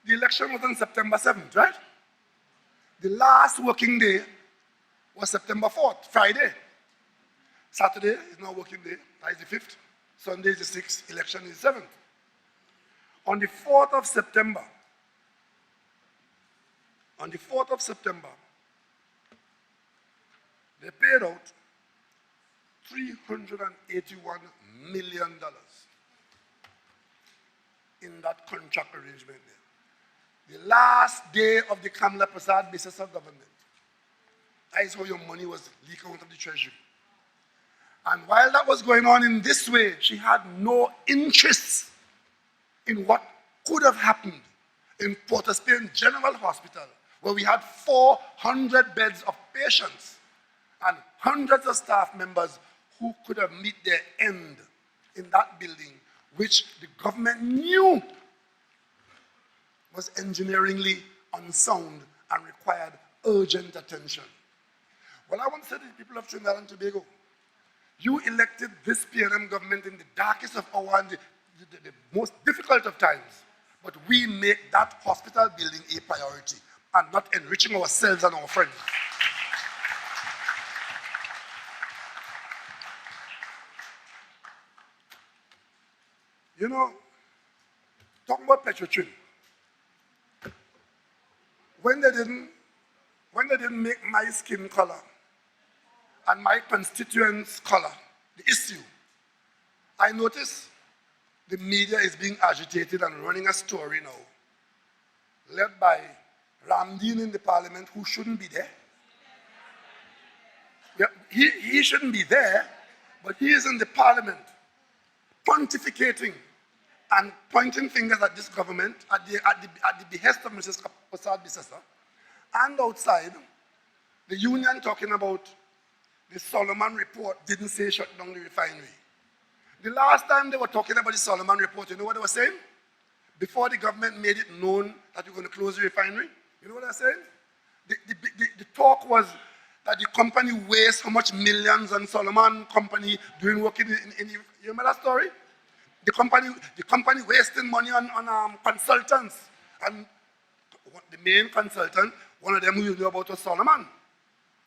S2: The election was on September 7th, right? The last working day was September 4th, Friday. Saturday is not working day, that is the 5th. Sunday is the 6th, election is the 7th. On the 4th of September, they paid out $381 million in that contract arrangement there. The last day of the Kamla Prasad Bisesa government. That is how your money was leaked out of the treasury. And while that was going on in this way, she had no interest in what could have happened in Port of Spain General Hospital, where we had 400 beds of patients and hundreds of staff members who could have met their end in that building, which the government knew was engineeringly unsound and required urgent attention. Well, I want to say to the people of Trinidad and Tobago, you elected this PNM government in the darkest of hours and the most difficult of times, but we make that hospital building a priority and not enriching ourselves and our friends. You know, talking about Petrotrin, when they didn't make my skin color and my constituents' color the issue, I noticed the media is being agitated and running a story now, led by Ramdeen in the parliament, who shouldn't be there. Yeah, he shouldn't be there, but he is in the parliament, pontificating and pointing fingers at this government at the behest of Mrs. Prasad Bisesa, and outside, the union talking about the Solomon report didn't say shut down the refinery. The last time they were talking about the Solomon report, you know what they were saying? Before the government made it known that we're going to close the refinery, you know what they're saying? The talk was that the company wastes how much millions on Solomon company doing work in you remember that story? The company wasting money on consultants. And the main consultant, one of them who you know about was Solomon.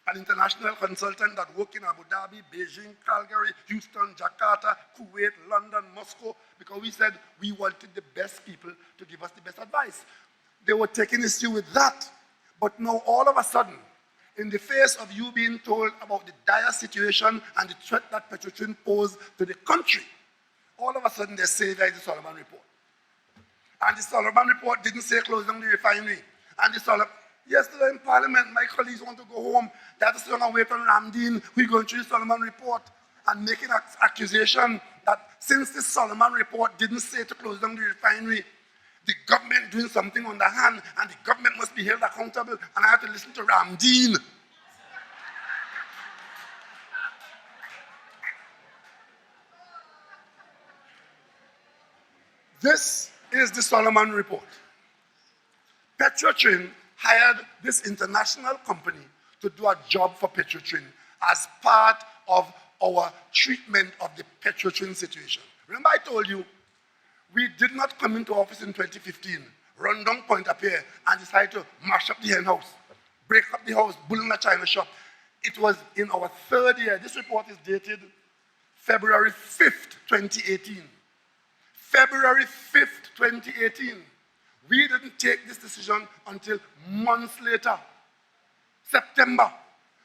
S2: an international consultant that worked in Abu Dhabi, Beijing, Calgary, Houston, Jakarta, Kuwait, London, Moscow, because we said we wanted the best people to give us the best advice. They were taking issue with that. But now all of a sudden, in the face of you being told about the dire situation and the threat that Petrotrin posed to the country, all of a sudden they say there is the Solomon report. And the Solomon report didn't say close down the refinery. And yesterday in Parliament, my colleagues want to go home. They have to sit down and wait on Ramdeen, who's going through the Solomon report and making an accusation that since the Solomon report didn't say to close down the refinery, the government doing something underhand, and the government must be held accountable, and I have to listen to Ramdeen. This is the Solomon report. Petrotrin hired this international company to do a job for Petrotrin as part of our treatment of the Petrotrin situation. Remember I told you, we did not come into office in 2015, run down Point-a-Pierre, and decide to mash up the hen house, break up the house, bull in a China shop. It was in our third year. This report is dated February 5th, 2018. February 5th, 2018. We didn't take this decision until months later, September.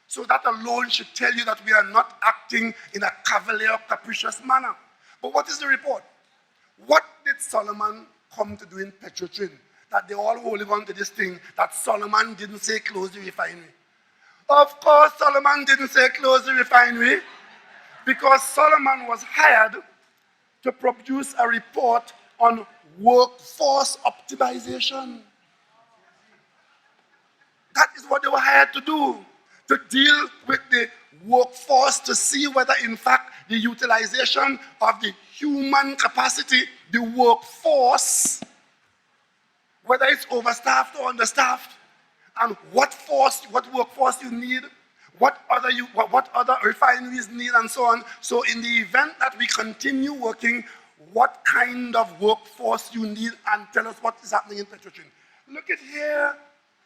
S2: So that alone should tell you that we are not acting in a cavalier, capricious manner. But what is the report? What did Solomon come to do in Petrotrin? That they all holding on to this thing that Solomon didn't say close the refinery. Of course, Solomon didn't say close the refinery because Solomon was hired to produce a report on workforce optimization. That is what they were hired to do, to deal with the workforce to see whether, in fact, the utilization of the human capacity, the workforce, whether it's overstaffed or understaffed, and what workforce you need, what other refineries need, and so on. So in the event that we continue working, what kind of workforce you need, and tell us what is happening in Petrotrin. Look at here,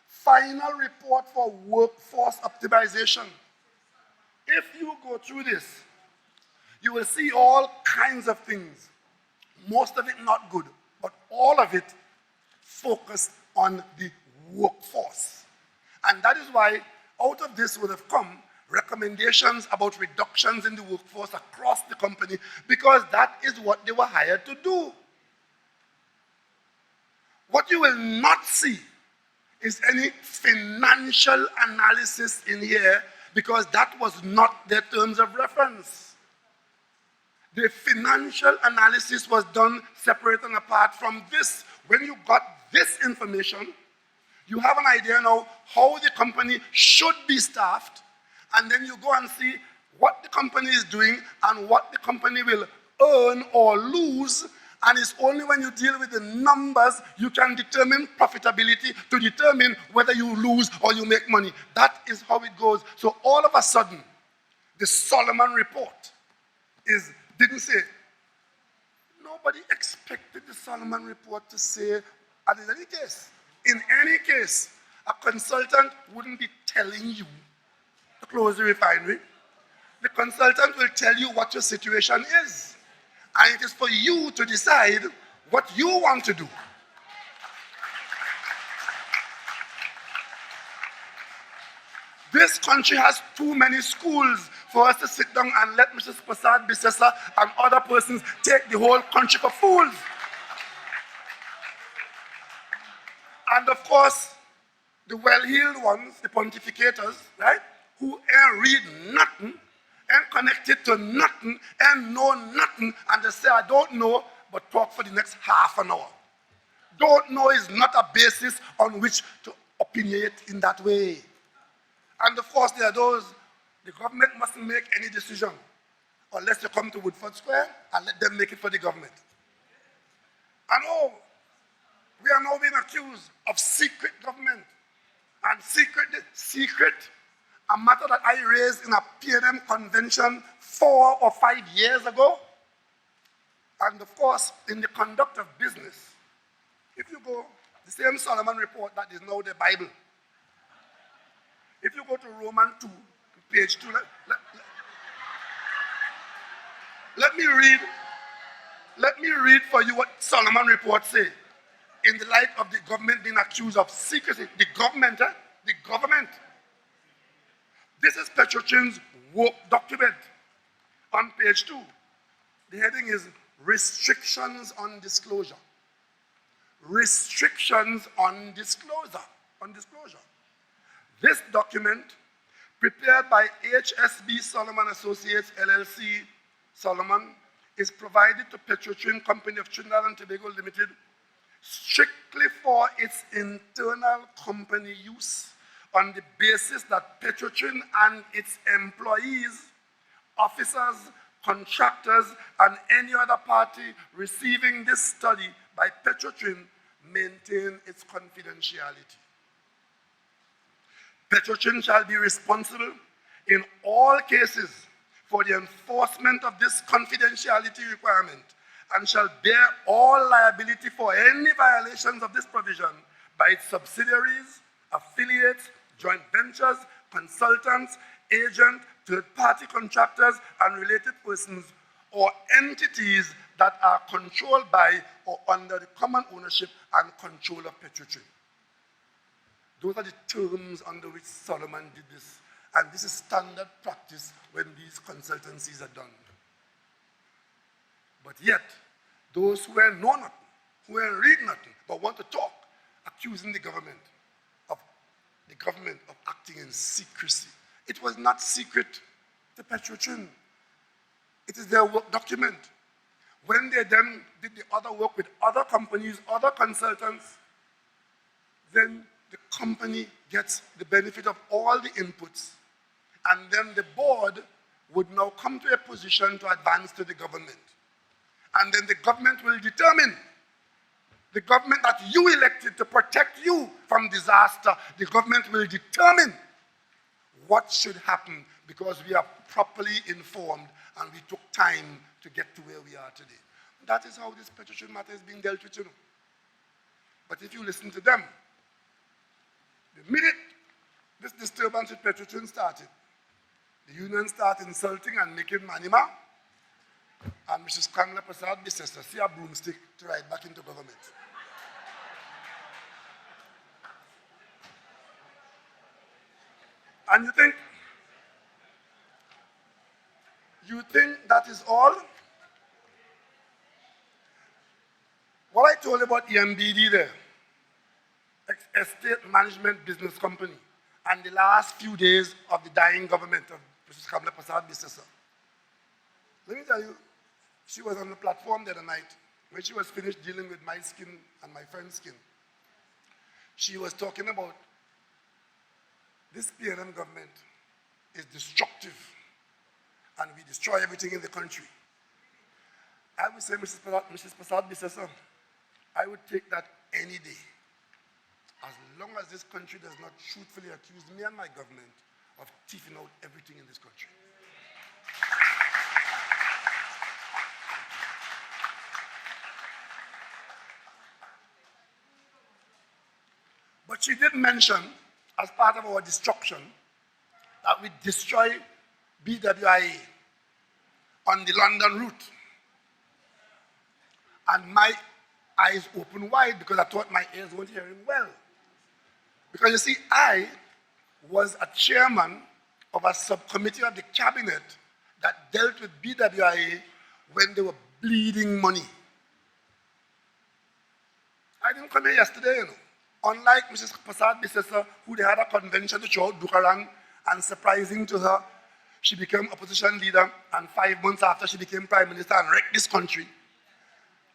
S2: final report for workforce optimization. If you go through this, you will see all kinds of things. Most of it not good, but all of it focused on the workforce. And that is why out of this would have come recommendations about reductions in the workforce across the company, because that is what they were hired to do. What you will not see is any financial analysis in here, because that was not their terms of reference. The financial analysis was done separate and apart from this. When you got this information, you have an idea now how the company should be staffed, and then you go and see what the company is doing and what the company will earn or lose, and it's only when you deal with the numbers you can determine profitability to determine whether you lose or you make money. That is how it goes. So all of a sudden, the Solomon report didn't say, nobody expected the Solomon report to say, and in any case, a consultant wouldn't be telling you to close the refinery. The consultant will tell you what your situation is. And it is for you to decide what you want to do. This country has too many schools for us to sit down and let Mrs. Prasad Bisesa and other persons take the whole country for fools. And of course, the well-heeled ones, the pontificators, right, who ain't read nothing, ain't connected to nothing, and know nothing, and they say, I don't know, but talk for the next half an hour. Don't know is not a basis on which to opinionate in that way. And of course, there are those, the government mustn't make any decision unless you come to Woodford Square and let them make it for the government. And we are now being accused of secret government. And secret, a matter that I raised in a PNM convention 4 or 5 years ago. And of course, in the conduct of business, if you go, the same Solomon report that is now the Bible. If you go to Romans 2, page 2, let me read for you what Solomon report say. In the light of the government being accused of secrecy, the government. This is Petrotrin's work document on page 2. The heading is Restrictions on Disclosure. Restrictions on disclosure. This document, prepared by HSB Solomon Associates LLC, Solomon, is provided to Petrotrin Company of Trinidad and Tobago Limited strictly for its internal company use on the basis that Petrotrin and its employees, officers, contractors, and any other party receiving this study by Petrotrin maintain its confidentiality. Petrotrin shall be responsible in all cases for the enforcement of this confidentiality requirement and shall bear all liability for any violations of this provision by its subsidiaries, affiliates, joint ventures, consultants, agents, third-party contractors, and related persons or entities that are controlled by or under the common ownership and control of Petrotrin. Those are the terms under which Solomon did this. And this is standard practice when these consultancies are done. But yet, those who know nothing, who read nothing, but want to talk, accusing the government of acting in secrecy. It was not secret to Petrotrin. It is their work document. When they then did the other work with other companies, other consultants, then the company gets the benefit of all the inputs. And then the board would now come to a position to advance to the government. And then the government will determine, the government that you elected to protect you from disaster, the government will determine what should happen because we are properly informed and we took time to get to where we are today. That is how this Petrotrin matter is being dealt with, you know. But if you listen to them, the minute this disturbance with Petrotrin started, the union started insulting and making manima, and Mrs. Kamla Prasad Bisesa see a broomstick to ride back into government. And you think that is all? What I told you about EMBD there, Estate Management Business Company, and the last few days of the dying government of Mrs. Kamla Prasad Bisesa. Let me tell you, she was on the platform the other night when she was finished dealing with my skin and my friend's skin. She was talking about this PNM government is destructive and we destroy everything in the country. I would say, Mrs. Prasad Bisesa, I would take that any day, as long as this country does not truthfully accuse me and my government of thieving out everything in this country. But she did mention, as part of our destruction, that we destroy BWIA on the London route. And my eyes opened wide because I thought my ears weren't hearing well. Because you see, I was a chairman of a subcommittee of the cabinet that dealt with BWIA when they were bleeding money. I didn't come here yesterday, you know. Unlike Mrs. Prasad Bisesa, who they had a convention to show Dukaran, and surprising to her, she became opposition leader, and 5 months after she became prime minister and wrecked this country.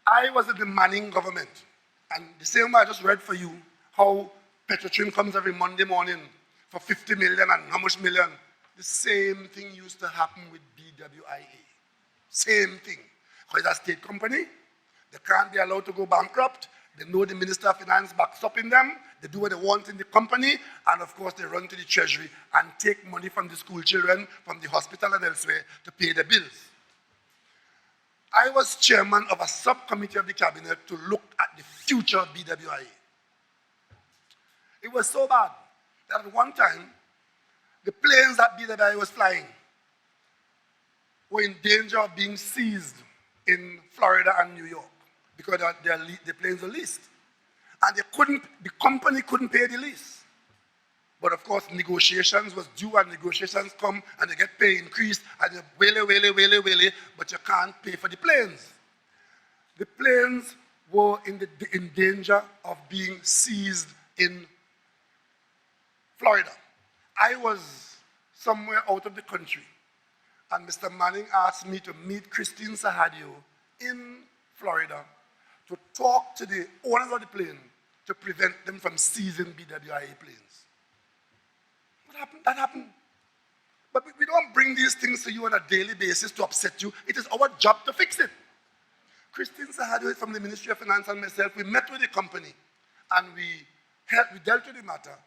S2: I was in the Manning government, and the same way I just read for you how Petrotrin comes every Monday morning for 50 million and how much million. The same thing used to happen with BWIA. Same thing. Because it's a state company, they can't be allowed to go bankrupt. They know the Minister of Finance backs up in them. They do what they want in the company. And of course, they run to the treasury and take money from the school children, from the hospital and elsewhere to pay the bills. I was chairman of a subcommittee of the cabinet to look at the future of BWIA. It was so bad that at one time, the planes that BWI was flying were in danger of being seized in Florida and New York because the planes were leased. And the company couldn't pay the lease. But of course, negotiations was due, and negotiations come and they get pay increased, and you wele, but you can't pay for the planes. The planes were in danger of being seized in Florida. I was somewhere out of the country, and Mr. Manning asked me to meet Christine Sahadio in Florida to talk to the owners of the plane to prevent them from seizing BWI planes. What happened? That happened. But we don't bring these things to you on a daily basis to upset you. It is our job to fix it. Christine Sahadio from the Ministry of Finance and myself, we met with the company and we dealt with the matter.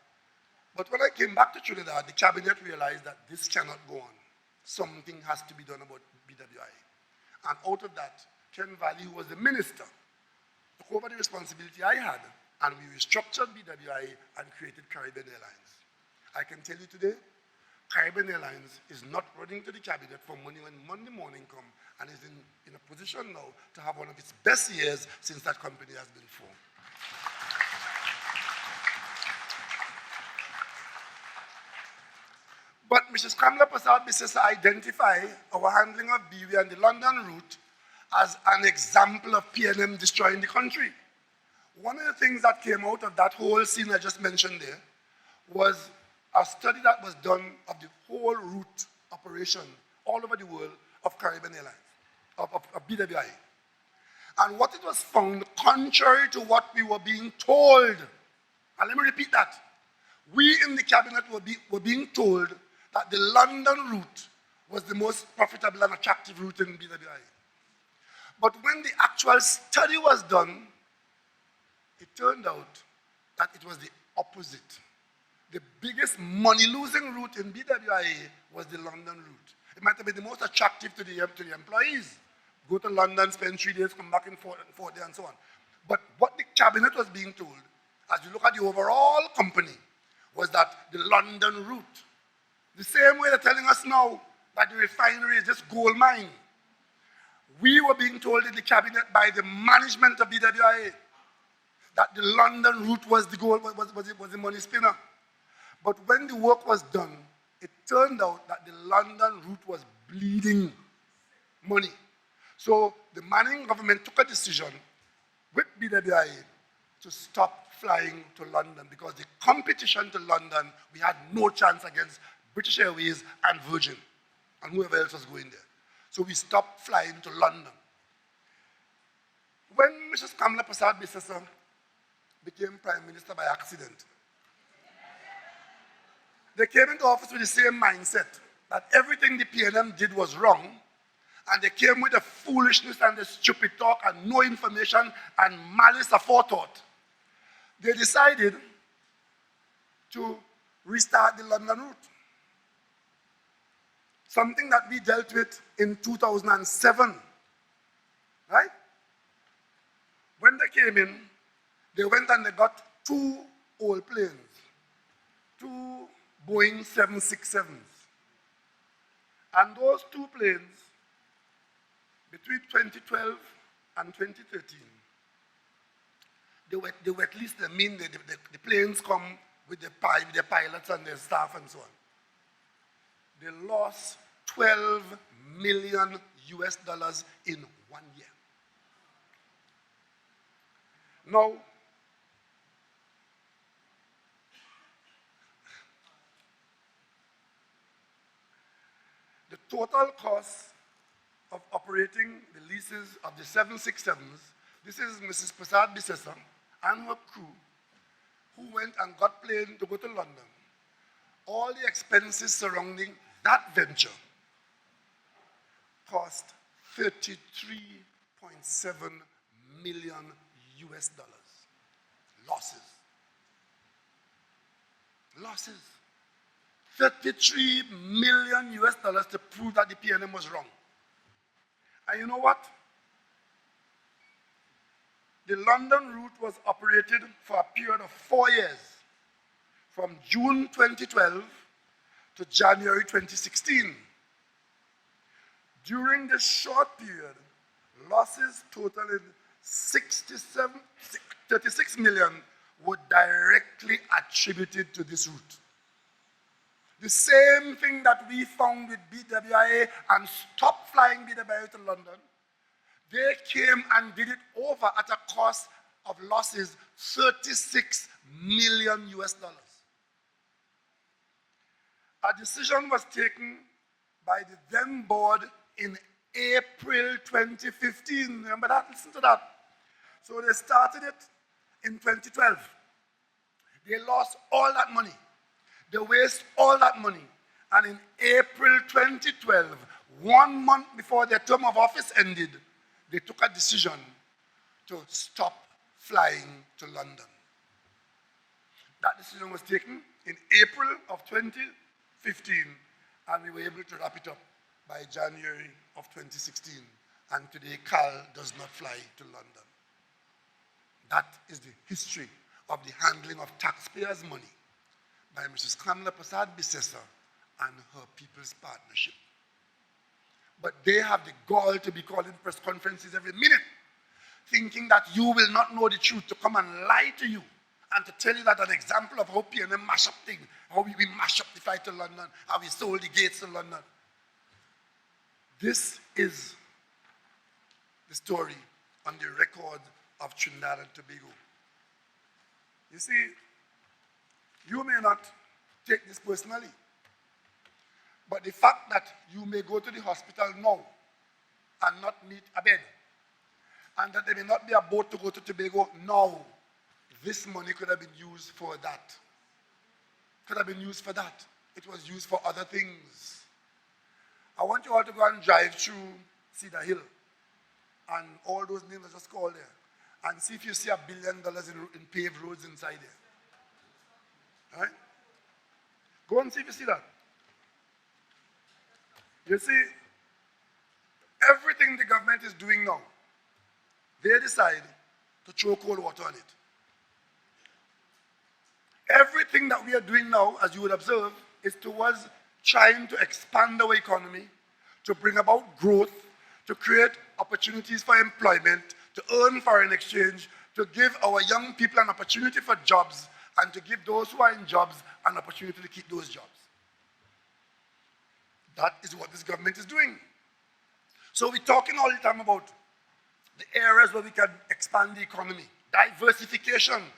S2: But when I came back to Trinidad, the cabinet realized that this cannot go on. Something has to be done about BWI. And out of that, Ken Valley, who was the minister, took over the responsibility I had, and we restructured BWI and created Caribbean Airlines. I can tell you today, Caribbean Airlines is not running to the cabinet for money when Monday morning comes, and is in a position now to have one of its best years since that company has been formed. But Mrs. Kamla Prasad Bissessa identified our handling of BW and the London route as an example of PNM destroying the country. One of the things that came out of that whole scene I just mentioned there was a study that was done of the whole route operation all over the world of Caribbean Airlines, of BWI. And what it was found, contrary to what we were being told, and let me repeat that, we in the cabinet were being told that the London route was the most profitable and attractive route in BWI. But when the actual study was done, it turned out that it was the opposite. The biggest money-losing route in BWI was the London route. It might have been the most attractive to the employees. Go to London, spend 3 days, come back in 4 days, and so on. But what the cabinet was being told, as you look at the overall company, was that the London route, the same way they're telling us now that the refinery is just gold mine, we were being told in the cabinet by the management of BWI that the London route was the goal, was the money spinner. But when the work was done, it turned out that the London route was bleeding money. So the Manning government took a decision with BWI to stop flying to London, because the competition to London, we had no chance against British Airways and Virgin and whoever else was going there. So we stopped flying to London. When Mrs. Kamla Prasad Bissessa became Prime Minister by accident, they came into office with the same mindset, that everything the PNM did was wrong, and they came with the foolishness and the stupid talk and no information and malice aforethought. They decided to restart the London route. Something that we dealt with in 2007, right? When they came in, they went and they got 2 old planes, 2 Boeing 767s. And those 2 planes, between 2012 and 2013, they were at least, the planes come with the pilots and their staff and so on. They lost $12 million in 1 year. Now, the total cost of operating the leases of the 767s, this is Mrs. Prasad Bissessa and her crew, who went and got plane to go to London. All the expenses surrounding that venture cost $33.7 million. Losses. $33 million to prove that the PNM was wrong. And you know what? The London route was operated for a period of 4 years, from June 2012 to January 2016. During this short period, losses totaling 36 million were directly attributed to this route. The same thing that we found with BWI and stopped flying BWI to London, they came and did it over at a cost of losses 36 million US dollars. A decision was taken by the then board in April 2015. Remember that? Listen to that. So they started it in 2012. They lost all that money. They wasted all that money. And in April 2012, 1 month before their term of office ended, they took a decision to stop flying to London. That decision was taken in April of 2015, and we were able to wrap it up by January of 2016. And today, Cal does not fly to London. That is the history of the handling of taxpayers' money by Mrs. Kamla Prasad Bisesa and her People's Partnership. But they have the gall to be calling press conferences every minute, thinking that you will not know the truth, to come and lie to you and to tell you that an example of how PNM mash up things, how we mash up the flight to London, how we sold the gates to London. This is the story on the record of Trinidad and Tobago. You see, you may not take this personally, but the fact that you may go to the hospital now and not meet a bed, and that there may not be a boat to go to Tobago now, this money could have been used for that. Could have been used for that. It was used for other things. I want you all to go and drive through Cedar Hill, and all those names are just called there, and see if you see $1 billion in paved roads inside there. All right? Go and see if you see that. You see, everything the government is doing now, they decide to throw cold water on it. Everything that we are doing now, as you would observe, is towards trying to expand our economy, to bring about growth, to create opportunities for employment, to earn foreign exchange, to give our young people an opportunity for jobs, and to give those who are in jobs an opportunity to keep those jobs. That is what this government is doing. So we're talking all the time about the areas where we can expand the economy. Diversification.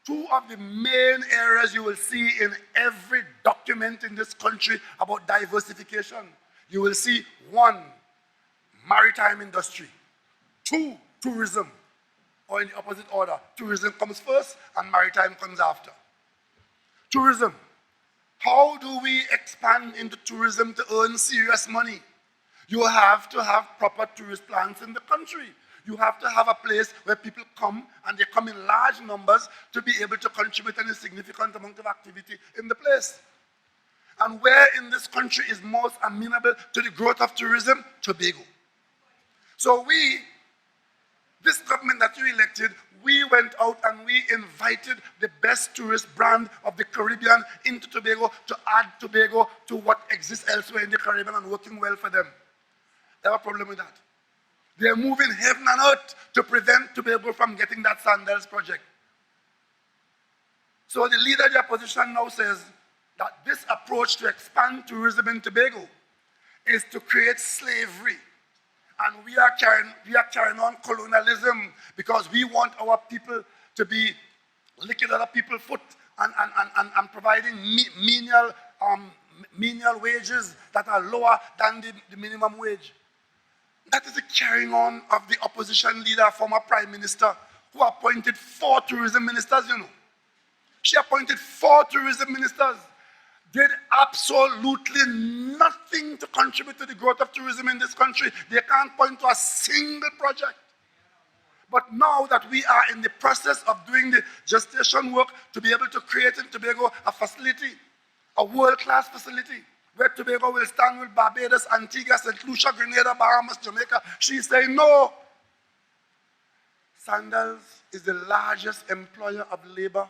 S2: Two of the main areas you will see in every document in this country about diversification. You will see 1, maritime industry. 2, tourism. Or in the opposite order. Tourism comes first and maritime comes after. Tourism. How do we expand into tourism to earn serious money? You have to have proper tourist plans in the country. You have to have a place where people come, and they come in large numbers to be able to contribute any significant amount of activity in the place. And where in this country is most amenable to the growth of tourism? Tobago. So this government that you elected, we went out and we invited the best tourist brand of the Caribbean into Tobago to add Tobago to what exists elsewhere in the Caribbean and working well for them. They have a problem with that. They are moving heaven and earth to prevent Tobago from getting that Sandals project. So the leader of the opposition now says that this approach to expand tourism in Tobago is to create slavery. And we are carrying on colonialism because we want our people to be licking other people's foot and providing menial wages that are lower than the minimum wage. That is the carrying on of the opposition leader, former prime minister, who appointed 4 tourism ministers, you know. She appointed 4 tourism ministers, did absolutely nothing to contribute to the growth of tourism in this country. They can't point to a single project. But now that we are in the process of doing the gestation work to be able to create in Tobago a facility, a world-class facility, where Tobago will stand with Barbados, Antigua, St. Lucia, Grenada, Bahamas, Jamaica, she's saying no. Sandals is the largest employer of labor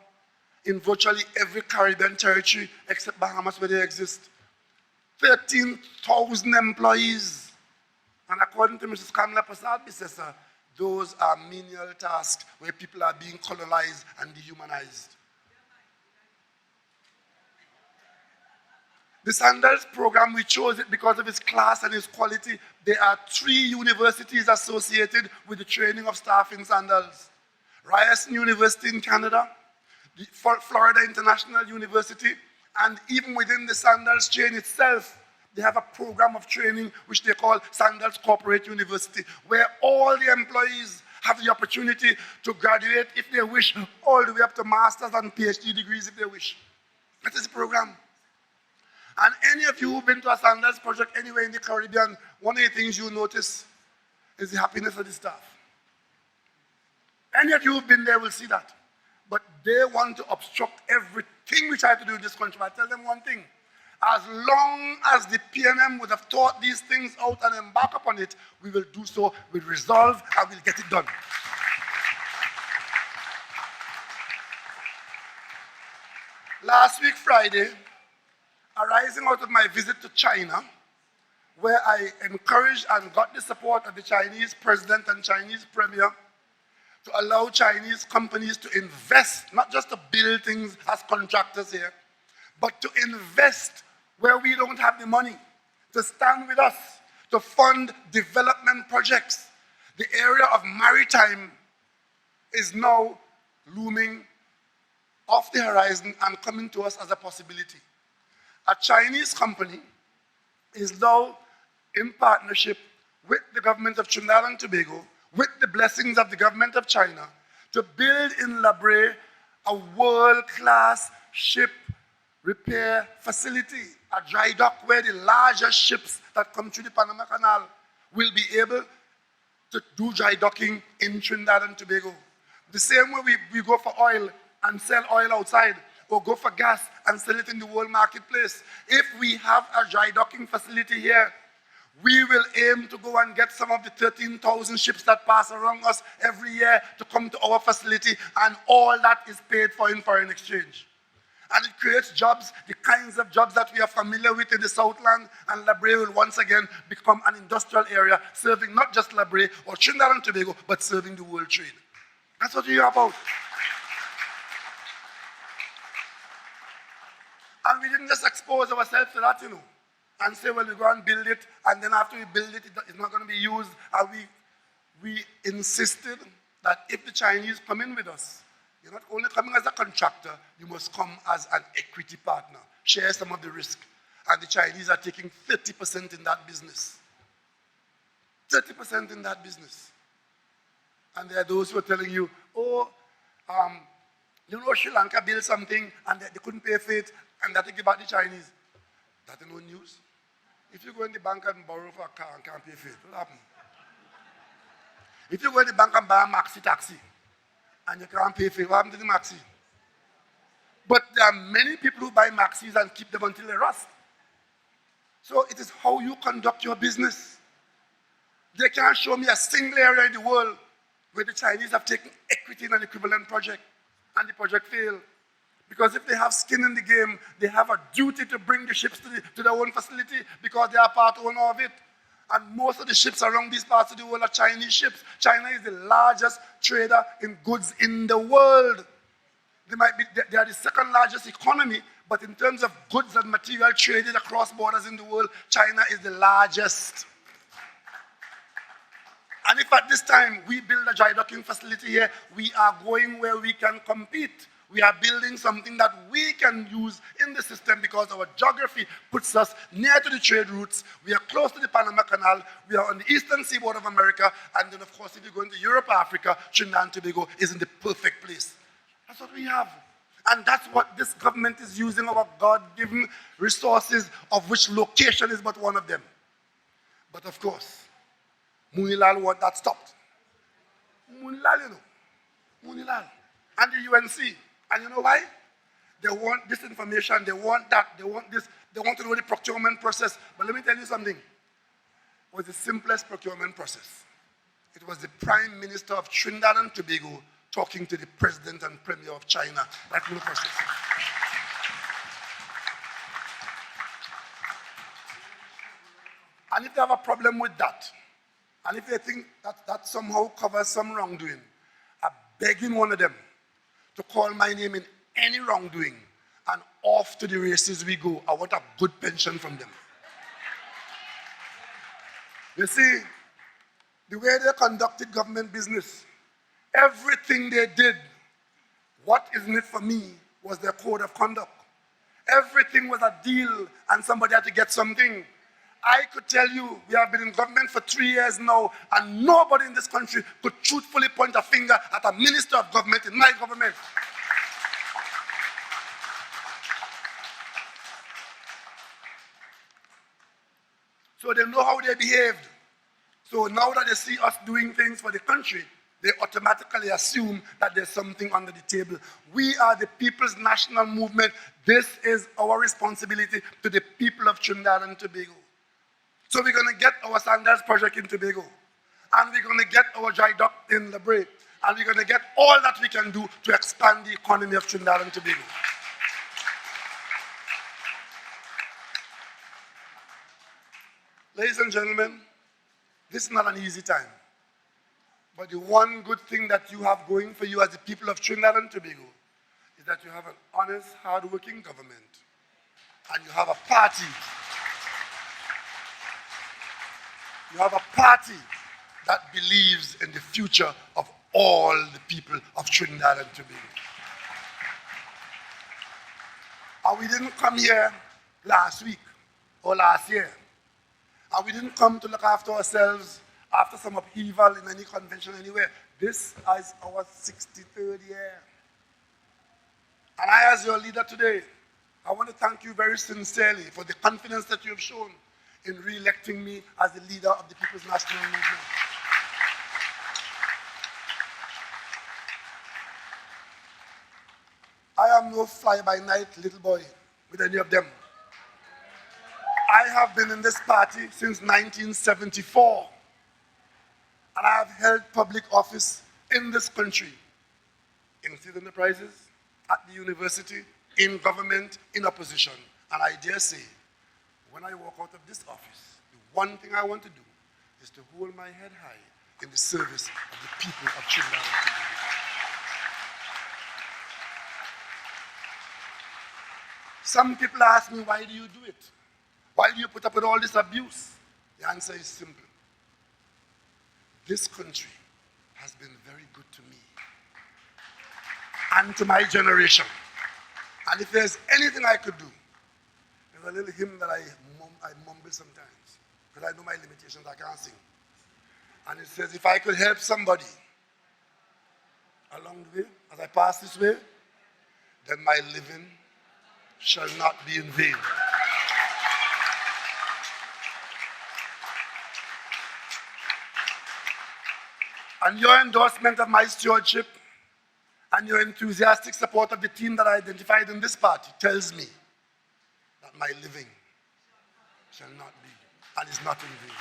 S2: in virtually every Caribbean territory except Bahamas where they exist. 13,000 employees. And according to Mrs. Kamala Prasad, those are menial tasks where people are being colonized and dehumanized. The Sandals program, we chose it because of its class and its quality. There are 3 universities associated with the training of staff in Sandals. Ryerson University in Canada, the Florida International University, and even within the Sandals chain itself, they have a program of training which they call Sandals Corporate University, where all the employees have the opportunity to graduate if they wish, all the way up to master's and PhD degrees if they wish. That is the program. And any of you who've been to a Sandals project anywhere in the Caribbean, one of the things you notice is the happiness of the staff. Any of you who've been there will see that. But they want to obstruct everything we try to do in this country. I tell them one thing. As long as the PNM would have thought these things out and embark upon it, we will do so with resolve and we'll get it done. Last week, Friday, arising out of my visit to China, where I encouraged and got the support of the Chinese president and Chinese premier to allow Chinese companies to invest, not just to build things as contractors here, but to invest where we don't have the money, to stand with us, to fund development projects. The area of maritime is now looming off the horizon and coming to us as a possibility. A Chinese company is now in partnership with the government of Trinidad and Tobago, with the blessings of the government of China, to build in La Brea a world-class ship repair facility, a dry dock where the largest ships that come through the Panama Canal will be able to do dry docking in Trinidad and Tobago. The same way we go for oil and sell oil outside, or go for gas and sell it in the world marketplace. If we have a dry docking facility here, we will aim to go and get some of the 13,000 ships that pass around us every year to come to our facility, and all that is paid for in foreign exchange. And it creates jobs, the kinds of jobs that we are familiar with in the Southland, and La Brea will once again become an industrial area serving not just La Brea or Trinidad and Tobago, but serving the world trade. That's what we are about. And we didn't just expose ourselves to that, and say, well, we go and build it, and then after we build it, it's not going to be used. And we insisted that if the Chinese come in with us, you're not only coming as a contractor, you must come as an equity partner, share some of the risk. And the Chinese are taking 30% in that business. 30% in that business. And there are those who are telling you, Sri Lanka built something and they couldn't pay for it, and that they give back the Chinese. That's no news. If you go in the bank and borrow for a car and can't pay for it, what happens? If you go in the bank and buy a maxi taxi and you can't pay for it, what happens to the maxi? But there are many people who buy maxis and keep them until they rust. So it is how you conduct your business. They can't show me a single area in the world where the Chinese have taken equity in an equivalent project and the project failed. Because if they have skin in the game, they have a duty to bring the ships to their own facility because they are part owner of it. And most of the ships around these parts of the world are Chinese ships. China is the largest trader in goods in the world. They are the second largest economy, but in terms of goods and material traded across borders in the world, China is the largest. And if at this time we build a dry docking facility here, we are going where we can compete. We are building something that we can use in the system because our geography puts us near to the trade routes. We are close to the Panama Canal. We are on the eastern seaboard of America. And then, of course, if you go into Europe, Africa, Trinidad and Tobago is in the perfect place. That's what we have. And that's what this government is using, our God-given resources, of which location is but one of them. But, of course, Munilal want that stopped. Munilal, Munilal. And the UNC. And you know why? They want this information, they want that, they want this, they want to know the procurement process. But let me tell you something. It was the simplest procurement process. It was the Prime Minister of Trinidad and Tobago talking to the President and Premier of China. That whole process. And if they have a problem with that, and if they think that that somehow covers some wrongdoing, I'm begging one of them to call my name in any wrongdoing, and off to the races we go. I want a good pension from them. You see, the way they conducted government business, everything they did, what is in it for me, was their code of conduct. Everything was a deal, and somebody had to get something. I could tell you, we have been in government for 3 years now, and nobody in this country could truthfully point a finger at a minister of government in my government. So they know how they behaved. So now that they see us doing things for the country, they automatically assume that there's something under the table. We are the People's National Movement. This is our responsibility to the people of Trinidad and Tobago. So we're going to get our Sandals project in Tobago, and we're going to get our dry dock in La Brea, and we're going to get all that we can do to expand the economy of Trinidad and Tobago. Ladies and gentlemen, this is not an easy time. But the one good thing that you have going for you as the people of Trinidad and Tobago is that you have an honest, hard-working government, and you have a party. You have a party that believes in the future of all the people of Trinidad and Tobago. And we didn't come here last week or last year. And we didn't come to look after ourselves after some upheaval in any convention anywhere. This is our 63rd year. And I, as your leader today, I want to thank you very sincerely for the confidence that you have shown in re-electing me as the leader of the People's National Movement. I am no fly-by-night little boy with any of them. I have been in this party since 1974, and I have held public office in this country, in state enterprises, at the university, in government, in opposition. And I dare say, when I walk out of this office, the one thing I want to do is to hold my head high in the service of the people of Trinidad and Tobago. Some people ask me, why do you do it? Why do you put up with all this abuse? The answer is simple. This country has been very good to me and to my generation. And if there's anything I could do, there's a little hymn that I mumble sometimes, because I know my limitations, I can't sing. And it says, if I could help somebody along the way, as I pass this way, then my living shall not be in vain. And your endorsement of my stewardship and your enthusiastic support of the team that I identified in this party tells me that my living shall not be and is not in vain.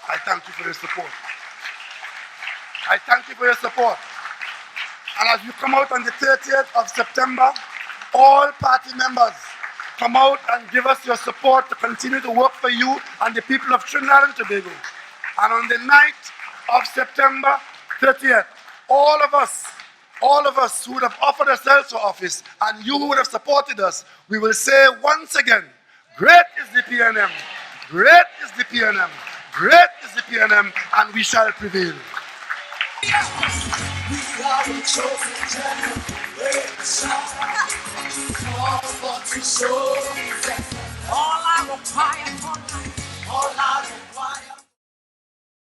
S2: I thank you for your support. I thank you for your support. And as you come out on the 30th of September, all party members come out and give us your support to continue to work for you and the people of Trinidad and Tobago. And on the night of September 30th, all of us who would have offered ourselves for office and you who would have supported us, we will say once again, great is the PNM, great is the PNM, great is the PNM, and we shall prevail.
S3: We are the chosen generation, called to show